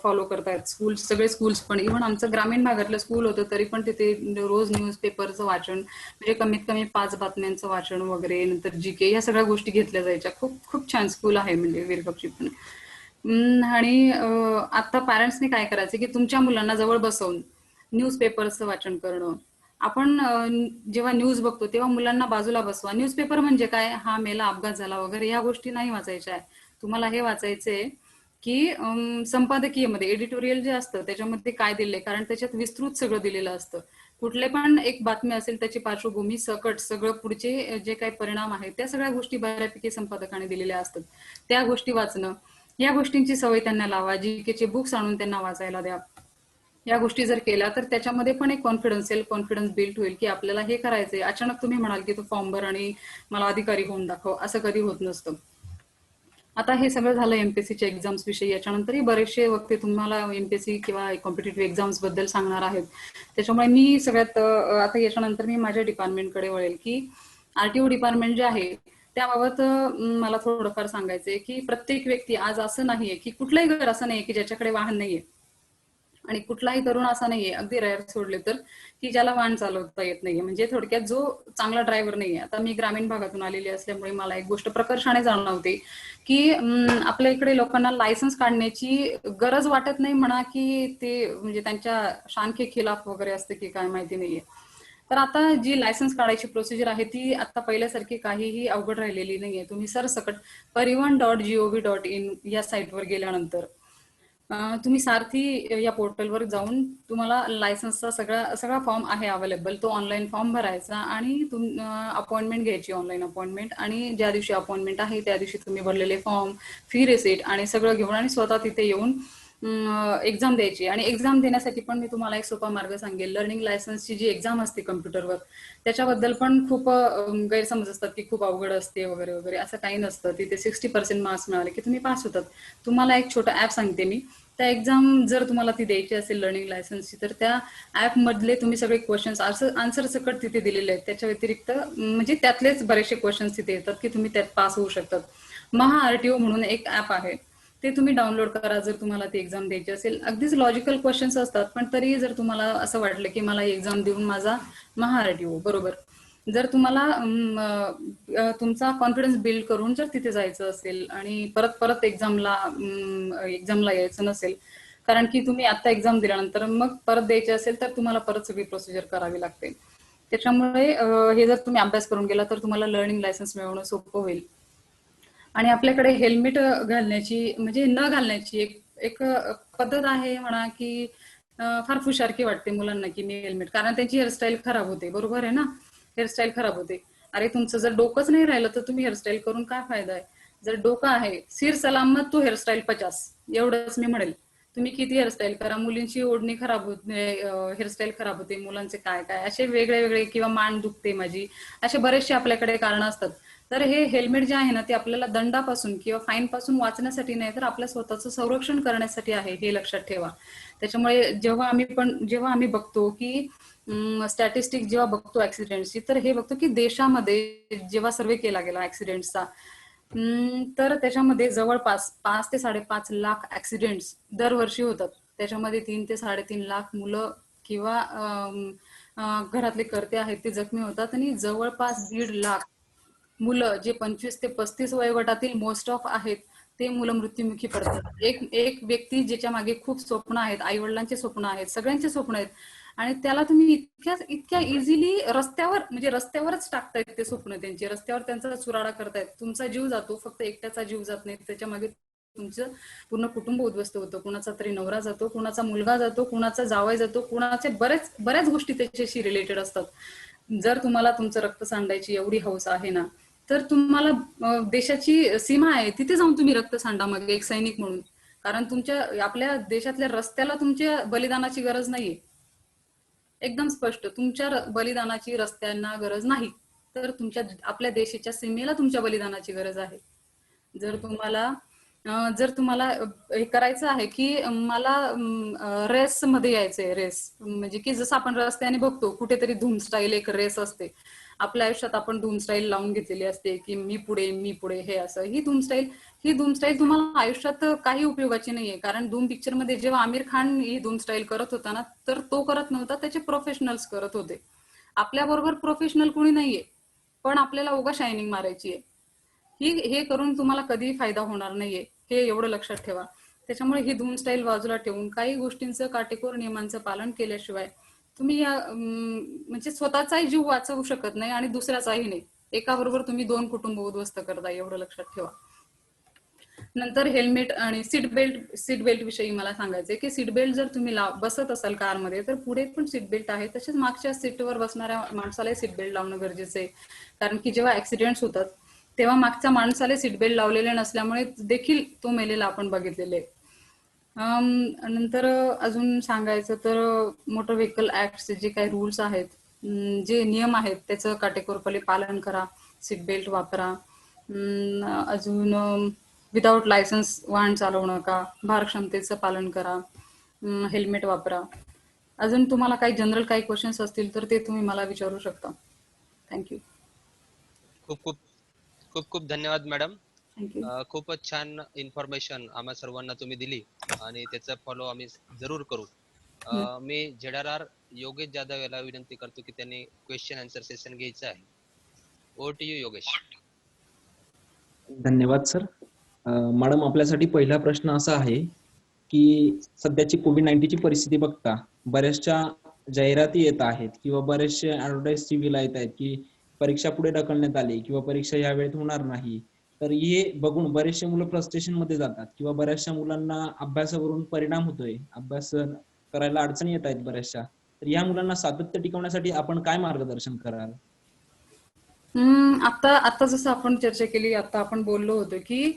फॉलो करतायत. सगळे स्कूल्स पण, इव्हन आमचं ग्रामीण भागातलं स्कूल होतं तरी पण तिथे रोज न्यूजपेपरचं वाचन, म्हणजे कमीत कमी 5 बातम्यांचं वाचन वगैरे, नंतर जीके, या सगळ्या गोष्टी घेतल्या जायच्या. खूप खूप छान स्कूल आहे म्हणजे विरगपची पण. आणि आता पॅरेंट्सने काय करायचं की तुमच्या मुलांना जवळ बसवून न्यूजपेपरचं वाचन करणं. आपण जेव्हा न्यूज बघतो तेव्हा मुलांना बाजूला बसवा. न्यूजपेपर म्हणजे काय, हा मेला, अपघात झाला वगैरे ह्या गोष्टी नाही वाचायच्या आहे. तुम्हाला हे वाचायचंय की संपादकीयमध्ये एडिटोरियल जे असतं त्याच्यामध्ये काय दिलंय, कारण त्याच्यात विस्तृत सगळं दिलेलं असतं. कुठले पण एक बातमी असेल त्याची पार्श्वभूमी सकट सगळं पुढचे जे काही परिणाम आहेत त्या सगळ्या गोष्टी बऱ्यापैकी संपादकाने दिलेल्या असतात. त्या गोष्टी वाचणं, या गोष्टींची सवय त्यांना लावा. जीकेचे बुक्स आणून त्यांना वाचायला द्या. या गोष्टी जर केल्या तर त्याच्यामध्ये पण एक कॉन्फिडन्स, सेल्फ कॉन्फिडन्स बिल्ड होईल की आपल्याला हे करायचंय. अचानक तुम्ही म्हणाल की तू फॉर्म भर आणि मला अधिकारी होऊन दाखव, असं कधी होत नसतं. आता हे सगळं झालं एमपीएससीच्या एक्झाम्स विषयी. याच्यानंतरही बरेचसे वक्ते तुम्हाला एमपीएससी किंवा कॉम्पिटेटिव्ह एक्झाम्स बद्दल सांगणार आहेत. त्याच्यामुळे मी सगळ्यात आता याच्यानंतर मी माझ्या डिपार्टमेंटकडे वळेल की आरटीओ डिपार्टमेंट जे आहे त्याबाबत मला थोडंफार सांगायचंय की प्रत्येक व्यक्ती आज असं नाहीये की कुठलंही घर असं नाहीये की ज्याच्याकडे वाहन नाहीये, आणि कुठलाही तरुण असा नाहीये, अगदी रेअर सोडले तर, की ज्याला वाहन चालवता येत नाहीये. म्हणजे थोडक्यात जो चांगला ड्रायव्हर नाहीये. आता मी ग्रामीण भागातून आलेली असल्यामुळे मला एक गोष्ट प्रकर्षाने जाणवते की आपल्या इकडे लोकांना लायसन्स काढण्याची गरज वाटत नाही म्हणा, की ते म्हणजे त्यांच्या शानके खिलाफ वगैरे असते की काय माहिती नाहीये. तर आता जी लायसन्स काढायची प्रोसिजर आहे ती आता पहिल्यासारखी काहीही अवघड राहिलेली नाहीये. तुम्ही सरसकट परिवहन.gov.in या साईटवर गेल्यानंतर तुम्ही सारथी या पोर्टलवर जाऊन तुम्हाला लायसन्सचा सगळा सगळा फॉर्म आहे अवेलेबल. तो ऑनलाईन फॉर्म भरायचा आणि अपॉइंटमेंट घ्यायची, ऑनलाईन अपॉइंटमेंट. आणि ज्या दिवशी अपॉइंटमेंट आहे त्या दिवशी तुम्ही भरलेले फॉर्म, फी रिसिट आणि सगळं घेऊन आणि स्वतः तिथे येऊन एक्झाम द्यायची. आणि एक्झाम देण्यासाठी पण मी तुम्हाला एक सोपा मार्ग सांगेल. लर्निंग लायसन्सची जी एक्झाम असते कम्प्युटरवर, त्याच्याबद्दल पण खूप गैरसमज असतात की खूप अवघड असते वगैरे वगैरे. असं काही नसतं. तिथे 60% मार्क्स मिळाले की तुम्ही पास होतात. तुम्हाला एक छोटं ऍप सांगते मी. त्या एक्झाम जर तुम्हाला ती द्यायची असेल लर्निंग लायसन्सची, तर त्या ऍप मधले तुम्ही सगळे क्वेश्चन्स आन्सर सकट तिथे दिलेले आहेत. त्याच्या व्यतिरिक्त म्हणजे त्यातलेच बरेचसे क्वेश्चन्स तिथे येतात की तुम्ही त्यात पास होऊ शकतात. महा आरटीओ म्हणून एक ऍप आहे, ते तुम्ही डाउनलोड करा जर तुम्हाला ती एक्झाम द्यायची असेल. अगदीच लॉजिकल क्वेश्चन्स असतात, पण तरी जर तुम्हाला असं वाटलं की मला ही एक्झाम देऊन माझा महा आरटीओ बरोबर, जर तुम्हाला तुमचा कॉन्फिडन्स बिल्ड करून जर तिथे जायचं असेल आणि परत परत एक्झामला यायचं नसेल, कारण की तुम्ही आता एक्झाम दिल्यानंतर मग परत द्यायची असेल तर तुम्हाला परत सगळी प्रोसिजर करावी लागते. त्याच्यामुळे हे जर तुम्ही अभ्यास करून गेला तर तुम्हाला लर्निंग लायसन्स मिळवणं सोपं होईल. आणि आपल्याकडे हेल्मेट घालण्याची म्हणजे न घालण्याची एक एक पद्धत आहे म्हणा की फार फुशारकी वाटते मुलांना की मी हेल्मेट, कारण त्यांची हेअरस्टाईल खराब होते. बरोबर आहे ना, हेअरस्टाईल खराब होते. अरे तुमचं जर डोकंच नाही राहिलं तर तुम्ही हेअरस्टाईल करून काय फायदा आहे. जर डोकं आहे, सिर सलामत तू हेअरस्टाईल 50, एवढंच मी म्हणेल. तुम्ही किती हेअरस्टाईल करा, मुलींची ओढणी खराब होते, हेअरस्टाईल खराब होते, मुलांचे काय काय असे वेगळे वेगळे, किंवा मान दुखते माझी, असे बरेचसे आपल्याकडे कारण असतात. तर हे हेल्मेट जे आहे ना ते आपल्याला दंडापासून किंवा फाईन पासून वाचण्यासाठी नाही, तर आपल्या स्वतःचं संरक्षण करण्यासाठी आहे, हे लक्षात ठेवा. त्याच्यामुळे जेव्हा आम्ही बघतो की स्टॅटिस्टिक जेव्हा बघतो ऍक्सिडेंटची, तर हे बघतो की देशामध्ये जेव्हा सर्वे केला गेला ऍक्सिडेंटचा, तर त्याच्यामध्ये जवळपास 5 ते 5.5 लाख ऍक्सिडेंट्स दरवर्षी होतात. त्याच्यामध्ये 3 ते 3.5 लाख मुलं किंवा घरातले कर्ते आहेत ते जखमी होतात, आणि जवळपास 1.5 लाख मुलं जे 25 ते 35 वयोगटातील मोस्ट ऑफ आहेत ते मुलं मृत्युमुखी पडतात. एक एक व्यक्ती ज्याच्या मागे खूप स्वप्न आहेत, आई वडिलांचे स्वप्न आहेत, सगळ्यांचे स्वप्न आहेत, आणि त्याला तुम्ही इतक्या इझिली रस्त्यावर, म्हणजे रस्त्यावरच टाकतायत ते स्वप्न त्यांचे, रस्त्यावर त्यांचा चुराडा करतायत. तुमचा जीव जातो, फक्त एकट्याचा जीव जात नाही, त्याच्या मागे तुमचं पूर्ण कुटुंब उद्ध्वस्त होतं. कुणाचा तरी नवरा जातो, कुणाचा मुलगा जातो, कुणाचा जावई जातो, कुणाचे बऱ्याच गोष्टी त्याच्याशी रिलेटेड असतात. जर तुम्हाला तुमचं रक्त सांडायची एवढी हौस आहे ना, तर तुम्हाला देशाची सीमा आहे तिथे जाऊन तुम्ही रक्त सांडा मग, एक सैनिक म्हणून. कारण आपल्या देशातल्या रस्त्याला तुमच्या बलिदानाची गरज नाहीये. एकदम स्पष्ट, तुमच्या बलिदानाची रस्त्यांना गरज नाही, तर आपल्या देशाच्या सीमेला तुमच्या बलिदानाची गरज आहे. जर तुम्हाला जर तुम्हाला हे करायचं आहे की मला रेस मध्ये यायचंय, रेस म्हणजे की जसं आपण रस्त्याने बघतो कुठेतरी धूम स्टाईल एक रेस असते आपल्या आयुष्यात, आपण धूम स्टाईल लावून घेतलेली असते की मी पुढे मी पुढे, हे असं ही धूम स्टाईल तुम्हाला आयुष्यात काही उपयोगाची नाहीये. कारण धूम पिक्चर मध्ये जेव्हा आमिर खान ही धूम स्टाईल करत होता ना, तर तो करत नव्हता, त्याचे प्रोफेशनल्स करत होते. आपल्या बरोबर प्रोफेशनल कोणी नाहीये, पण आपल्याला उगा शायनिंग मारायची आहे. हे करून तुम्हाला कधीही फायदा होणार नाहीये, हे एवढं लक्षात ठेवा. त्याच्यामुळे ही धूम स्टाईल बाजूला ठेवून काही गोष्टींचं काटेकोर नियमांचं पालन केल्याशिवाय तुम्ही म्हणजे स्वतःचाही जीव वाचवू शकत नाही आणि दुसऱ्याचाही नाही. एका बरोबर तुम्ही 2 कुटुंब उद्ध्वस्त करता, एवढं लक्षात ठेवा. नंतर हेल्मेट आणि सीट बेल्ट विषयी मला सांगायचंय की सीट बेल्ट जर तुम्ही बसत असाल कारमध्ये, तर पुढे पण सीट बेल्ट आहे, तसेच मागच्या सीटवर बसणाऱ्या माणसालाही सीट बेल्ट लावणं गरजेचं आहे. कारण की जेव्हा ऍक्सिडेंट्स होतात तेव्हा मागच्या माणसाला सीट बेल्ट लावलेले नसल्यामुळे देखील तो मेलेला आपण बघितलेले आहे. नंतर अजून सांगायचं तर मोटर व्हेकल ऍक्टचे जे काही रूल्स आहेत, जे नियम आहेत, त्याचं काटेकोरपणे पालन करा. सीट बेल्ट वापरा. अजून विदाउट लायसन्स वाहन चालवू नका. भारक्षमतेचं पालन करा. हेल्मेट वापरा. अजून तुम्हाला काही जनरल काही क्वेश्चन्स असतील तर ते तुम्ही मला विचारू शकता. थँक्यू. खूप खूप खूप खूप धन्यवाद मॅडम. थँक्यू. खूपच छान इन्फॉर्मेशन आम्हा सर्वांना तुम्ही दिली आणि त्याचा फॉलो आम्ही जरूर करू. मी ZRR योगेश जाधव याला विनंती करतो की त्यांनी क्वेश्चन आन्सर सेशन घ्यायचं आहे. Over to you Yogesh. धन्यवाद सर. मॅडम, आपल्यासाठी पहिला प्रश्न असा आहे की सध्याची कोविड-19 ची परिस्थिती बघता बऱ्याचशा जाहिराती येत आहेत किंवा बरेचसे ऍडव्हर्टाईज टीव्हीला येत आहेत की परीक्षा पुढे ढकलण्यात आली किंवा परीक्षा या वेळेत होणार नाही. तर हे बघून बरेचसे मुलं फ्रस्ट्रेशन मध्ये जातात किंवा बऱ्याचशा मुलांना अभ्यासावरून परिणाम होतोय, अभ्यास करायला अडचणी येत आहेत बऱ्याचशा. तर या मुलांना सातत्य टिकवण्यासाठी आपण काय मार्गदर्शन कराल? आता जसं आपण चर्चा केली, आता आपण बोललो होतो की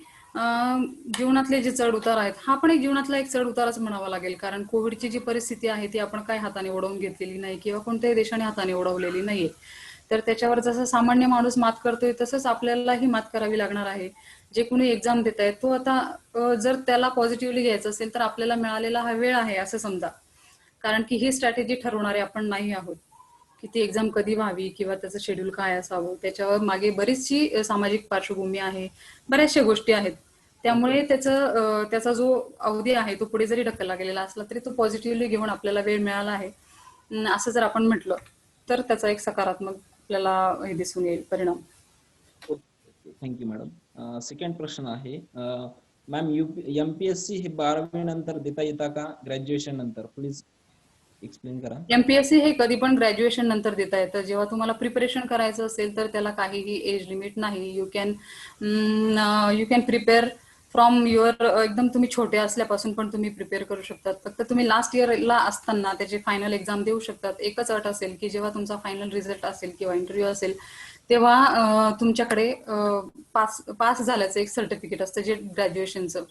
जीवनातले जे चढ उतार आहेत, हा पण एक जीवनातला एक चढ उतारच म्हणावा लागेल. कारण कोविडची जी परिस्थिती आहे ती आपण काही हाताने ओढवून घेतलेली नाही किंवा कोणत्याही देशाने हाताने ओढवलेली नाहीये. तर त्याच्यावर जसं सामान्य माणूस मात करतोय तसंच आपल्यालाही मात करावी लागणार आहे. जे कोणी एक्झाम देत आहे तो आता जर त्याला पॉझिटिव्हली घ्यायचं असेल तर आपल्याला मिळालेला हा वेळ आहे असं समजा. कारण की ही स्ट्रॅटेजी ठरवणारे आपण नाही आहोत की ती एक्झाम कधी व्हावी किंवा त्याचं शेड्यूल काय असावं. त्याच्यावर मागे बरीचशी सामाजिक पार्श्वभूमी आहे, बऱ्याचशा गोष्टी आहेत. त्यामुळे त्याचा जो अवधी आहे तो पुढे जरी ढकलला गेलेला असला तरी तो पॉझिटिव्हली घेऊन आपल्याला वेळ मिळाला आहे असं जर आपण म्हटलं तर त्याचा एक सकारात्मक आपल्याला हे दिसून येईल परिणाम. Thank you madam. सेकंड प्रश्न आहे, मॅम MPSC हे 12वी नंतर देता येता का ग्रॅज्युएशन नंतर? प्लीज एक्सप्लेन करा. MPSC हे कधी पण ग्रॅज्युएशन नंतर देता येतं. जेव्हा तुम्हाला प्रिपरेशन करायचं असेल तर त्याला काहीही एज लिमिट नाही. You can prepare from your, एकदम तुम्ही छोटे असल्यापासून पण तुम्ही प्रिपेअर करू शकतात. फक्त तुम्ही लास्ट इयरला असताना त्याची फायनल एक्झाम देऊ शकतात. एकच अट असेल की जेव्हा तुमचा फायनल रिझल्ट असेल किंवा इंटरव्ह्यू असेल तेव्हा तुमच्याकडे पास झाल्याचं एक सर्टिफिकेट असतं, जे ग्रॅज्युएशनचं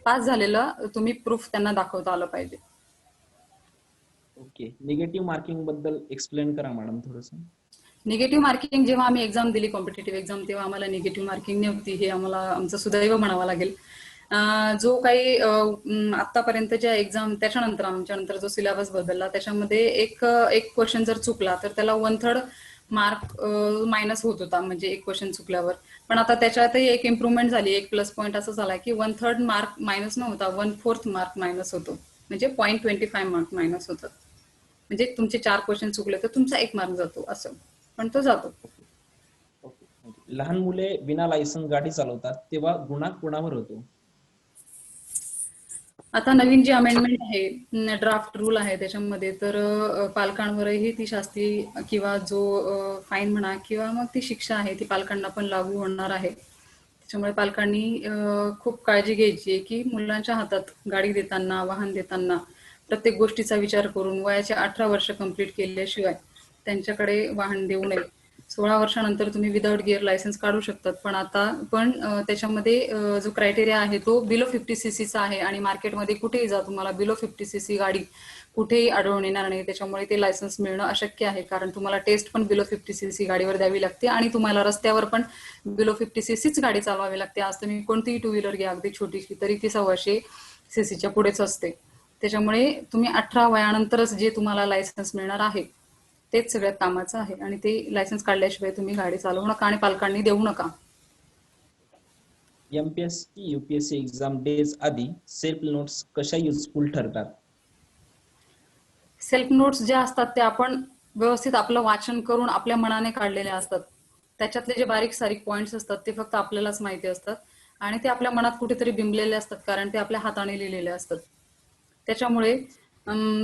पास झालेलं तुम्ही प्रूफ त्यांना दाखवता आलं पाहिजे. ओके. निगेटिव्ह मार्किंग बद्दल एक्सप्लेन करा मॅडम थोडंसं. निगेटिव्ह मार्किंग, जेव्हा आम्ही एक्झाम दिली कॉम्पिटेटिव्ह एक्झाम तेव्हा आम्हाला निगेटिव्ह मार्किंग नव्हती. हे आम्हाला आमचं सुदैव म्हणावं लागेल. जो काही आतापर्यंतच्या एक्झाम, त्याच्यानंतर आमच्यानंतर जो सिलेबस बदलला त्याच्यामध्ये एक क्वेश्चन जर चुकला तर त्याला 1/3 मार्क मायनस होत होता, म्हणजे एक क्वेश्चन चुकल्यावर. पण आता त्याच्यातही एक इम्प्रुव्हमेंट झाली, एक प्लस पॉईंट असं झाला की 1/3 मार्क मायनस न होता 1/4 मार्क मायनस होतो, म्हणजे 0.25 मार्क मायनस होतं. म्हणजे तुमचे 4 क्वेश्चन चुकले तर तुमचा 1 मार्क जातो, असं पण तो जातो. लहान मुले विना लायसन्स गाडी चालवतात तेव्हा गुन्हा कोणावर होतो? आता नवीन जी अमेंडमेंट आहे, ड्राफ्ट रूल आहे त्याच्यामध्ये, तर पालकांवरही ती शास्ती किंवा जो फाईन म्हणा किंवा मग ती शिक्षा आहे ती पालकांना पण लागू होणार आहे. त्याच्यामुळे पालकांनी खूप काळजी घ्यायची आहे की मुलांच्या हातात गाडी देताना, वाहन देताना प्रत्येक गोष्टीचा विचार करून वयाचे 18 वर्ष कंप्लीट केल्याशिवाय त्यांच्याकडे वाहन देऊ नये. 16 वर्षानंतर तुम्ही विदाउट गिअर लायसन्स काढू शकतात, पण आता पण त्याच्यामध्ये जो क्रायटेरिया आहे तो बिलो 50cc चा आहे आणि मार्केटमध्ये कुठेही जा तुम्हाला बिलो 50cc गाडी कुठेही आढळून येणार नाही. त्याच्यामुळे ते लायसन्स मिळणं अशक्य आहे, कारण तुम्हाला टेस्ट पण बिलो 50cc गाडीवर द्यावी लागते आणि तुम्हाला रस्त्यावर पण बिलो 50cc गाडी चालवावी लागते. आज तुम्ही कोणतीही टू व्हीलर घ्या अगदी छोटीशी, तरी ती 1,600cc पुढेच असते. त्याच्यामुळे तुम्ही 18 वयानंतरच जे तुम्हाला लायसन्स मिळणार आहे तेच सगळ्यात कामाचं आहे, आणि ते लायसन्स काढल्याशिवाय तुम्ही गाडी चालवू नका आणि पालकांनी देऊ नका. एमपीएससी यूपीएससी एक्झाम डेज आधी सेल्फ नोट्स कशा युजफुल ठरतात? सेल्फ नोट्स ज्या असतात त्या आपण व्यवस्थित आपलं वाचन करून आपल्या मनाने काढलेल्या असतात. त्याच्यातले जे बारीक सारीक पॉइंट्स असतात ते फक्त आपल्यालाच माहिती असतात आणि ते आपल्या मनात कुठेतरी बिंबलेले असतात, कारण ते आपल्या हाताने लिहिलेले असतात. त्याच्यामुळे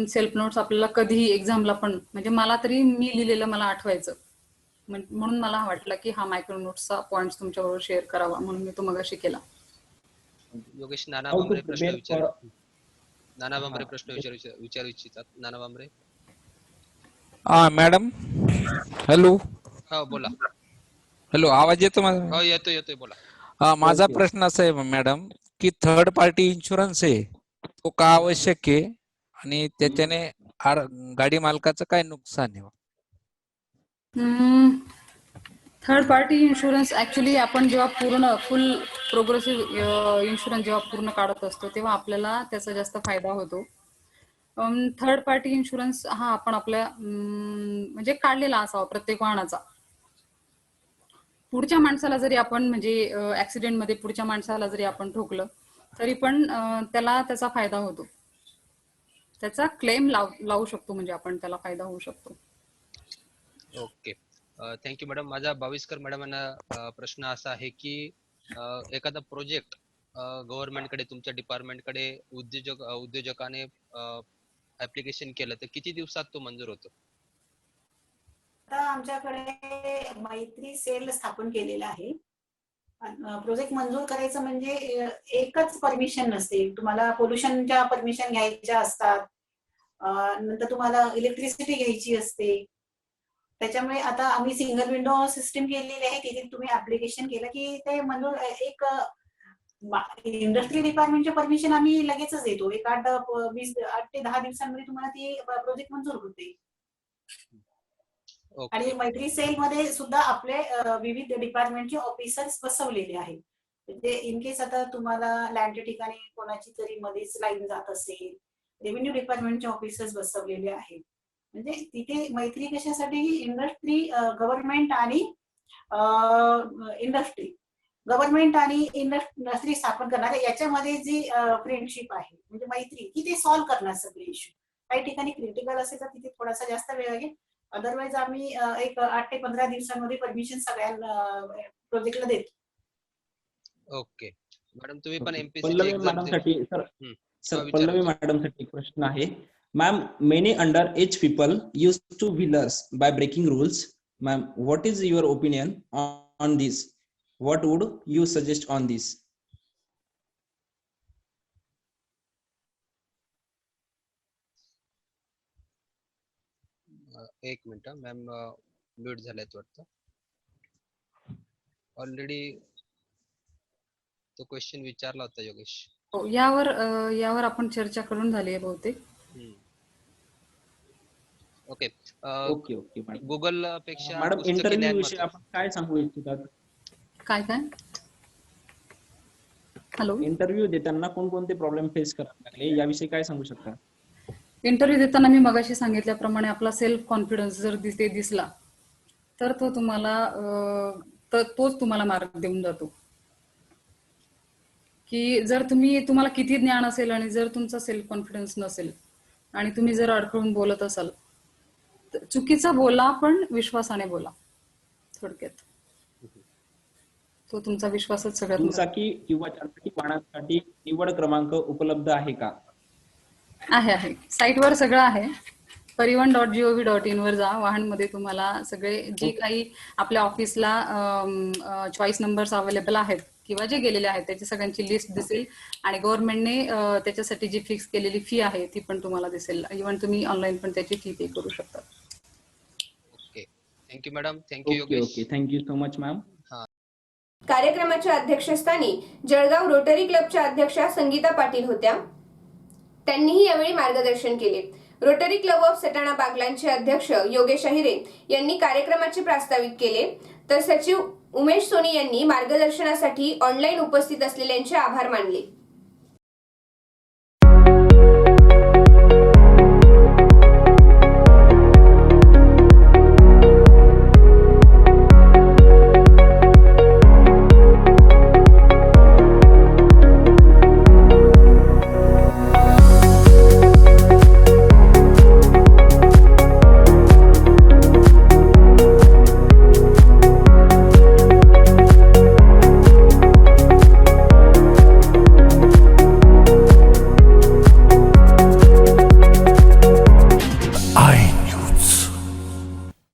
सेल्फ नोट्स आपल्याला कधीही एक्झामला पण, म्हणजे मला तरी मी लिहिलेलं मला आठवायचं, म्हणून मला वाटलं की हा मायक्रो नोट्सचा पॉइंट तुमच्याबरोबर शेअर करावा, म्हणून मी तो मगाशी केला. योगेश नाना हाऊ टू भांबरे प्रश्न प्रिपेअर फॉर नाना भांबरे प्रश्न विचारू इच्छितात. नाना भांबरे. मॅडम. हॅलो. हो बोला. हॅलो, आवाज येतो माझा? हो येतोय येतोय, बोला. माझा ओके. प्रश्न असा आहे मॅडम, की थर्ड पार्टी इन्शुरन्स आहे तो का आवश्यक आहे आणि त्याच्याने गाडी मालकाचं काय नुकसान आहे? थर्ड पार्टी इन्शुरन्स ऍक्च्युली आपण जेव्हा पूर्ण फुल प्रोग्रेसिव्ह इन्शुरन्स जेव्हा पूर्ण काढत असतो तेव्हा आपल्याला त्याचा जास्त फायदा होतो. थर्ड पार्टी इन्शुरन्स हा आपण आपल्या म्हणजे काढलेला असावा प्रत्येक वाहनाचा. पुढच्या माणसाला जरी आपण म्हणजे ऍक्सिडेंटमध्ये पुढच्या माणसाला जरी आपण ठोकलं तरी पण त्याला त्याचा फायदा होतो, त्याचा क्लेम लावू शकतो, म्हणजे आपण त्याला फायदा होऊ शकतो. Okay, thank you madam. माझा भाविस्कर मॅडमांना प्रश्न असा आहे की एखादा प्रोजेक्ट गव्हर्नमेंटकडे, तुमच्या डिपार्टमेंटकडे उद्योजकाने ऍप्लिकेशन केलं तर किती दिवसात तो मंजूर होतो? आता आमच्याकडे मैत्री सेल स्थापन केलेला आहे. प्रोजेक्ट मंजूर करायचं म्हणजे एकच परमिशन नसते, तुम्हाला पोल्युशनच्या परमिशन घ्यायच्या असतात, नंतर तुम्हाला इलेक्ट्रिसिटी घ्यायची असते. त्याच्यामुळे आता आम्ही सिंगल विंडो सिस्टीम केलेली आहे, तिथे तुम्ही ऍप्लिकेशन केलं की ते मंजूर एक इंडस्ट्री डिपार्टमेंटचे परमिशन आम्ही लगेचच देतो. 8 ते 10 दिवसांमध्ये तुम्हाला ती प्रोजेक्ट मंजूर होते. आणि ओके मैत्री सेल मध्ये सुद्धा आपले विविध डिपार्टमेंटचे ऑफिसर्स बसवलेले आहेत. म्हणजे इन केस आता तुम्हाला लँडच्या ठिकाणी कोणाची तरी मध्येच लाईन जात असेल, रेव्हेन्यू डिपार्टमेंटचे ऑफिसर्स बसवलेले आहेत. म्हणजे तिथे मैत्री कशासाठी, इंडस्ट्री, गव्हर्नमेंट आणि इंडस्ट्री, गव्हर्नमेंट आणि इंडस्ट्री स्थापन करणार याच्यामध्ये जी फ्रेंडशिप आहे म्हणजे मैत्री, की ते सॉल्व्ह करणार सगळे इश्यू. काही ठिकाणी क्रिटिकल असेल तर तिथे थोडासा जास्त वेळ लागेल, अदरवाईज आम्ही एक 8 ते 15 दिवसांमध्ये परमिशन सगळ्या प्रोजेक्टला देतो. ओके मॅडम, तुम्ही पण एमपीएससी पल्लवी एक्झाम मॅडमसाठी सर विचारा, पल्लवी विचारा. मॅडमसाठी एक प्रश्न आहे. Ma'am, many under age people use two wheelers by breaking rules. Ma'am, what is your opinion on this? What would you suggest on this? एक मिनिट मॅम, म्यूट झालाय वाटतं. ऑलरेडी तो क्वेश्चन विचारला होता योगेश. हो, यावर आपण चर्चा करून झाली आहे बहुतेक. Okay, okay okay madam. Google पेक्षा मॅडम, पुस्तकी इंटरव्ह्यू ज्ञान विषयी महत्त्वाचं. आपण काय सांगू इच्छितात? काय हॅलो, इंटरव्ह्यू देताना कोणकोणते प्रॉब्लेम फेस करावे लागले याविषयी काय सांगू शकता? इंटरव्ह्यू देताना मी मगाशी सांगितल्याप्रमाणे आपला सेल्फ कॉन्फिडन्स जर दिसला तर तो तुम्हाला तोच तुम्हाला मार्क देऊन जातो. की जर तुम्हाला किती ज्ञान असेल आणि जर तुमचा सेल्फ कॉन्फिडन्स नसेल आणि तुम्ही जर अडखळून बोलत असाल तर चुकीचा बोला, पण विश्वासाने बोला. थोडक्यात तो तुमचा विश्वासच सगळ्यात महत्त्वाचा दुचाकी किंवा चारचाकी वाहनासाठी निवड क्रमांक उपलब्ध आहे का? आहे. साईटवर सगळं आहे. परिवहन.gov.in वर जा. वाहनमध्ये तुम्हाला सगळे जे काही आपल्या ऑफिसला चॉईस नंबर्स अवेलेबल आहेत किंवा जे गेलेले आहेत त्याची सगळ्यांची लिस्ट दिसेल आणि गव्हर्नमेंटने त्याच्यासाठी जी फिक्स केलेली फी आहे ती पण तुम्हाला दिसेल. इव्हन तुम्ही ऑनलाईन पण त्याची फी पे करू शकता. Okay, thank you madam. Thank you okay Yogesh. Okay, thank you so much ma'am. कार्यक्रमाच्या अध्यक्षस्थानी जळगाव रोटरी क्लबच्या अध्यक्षा संगीता पाटील होत्या. त्यांनीही यावेळी मार्गदर्शन केले. रोटरी क्लब ऑफ सटाणा बागलांचे अध्यक्ष योगेश अहिरे यांनी कार्यक्रमाचे प्रास्ताविक केले, तर सचिव उमेश सोनी यांनी मार्गदर्शनासाठी ऑनलाईन उपस्थित असलेल्यांचे आभार मानले.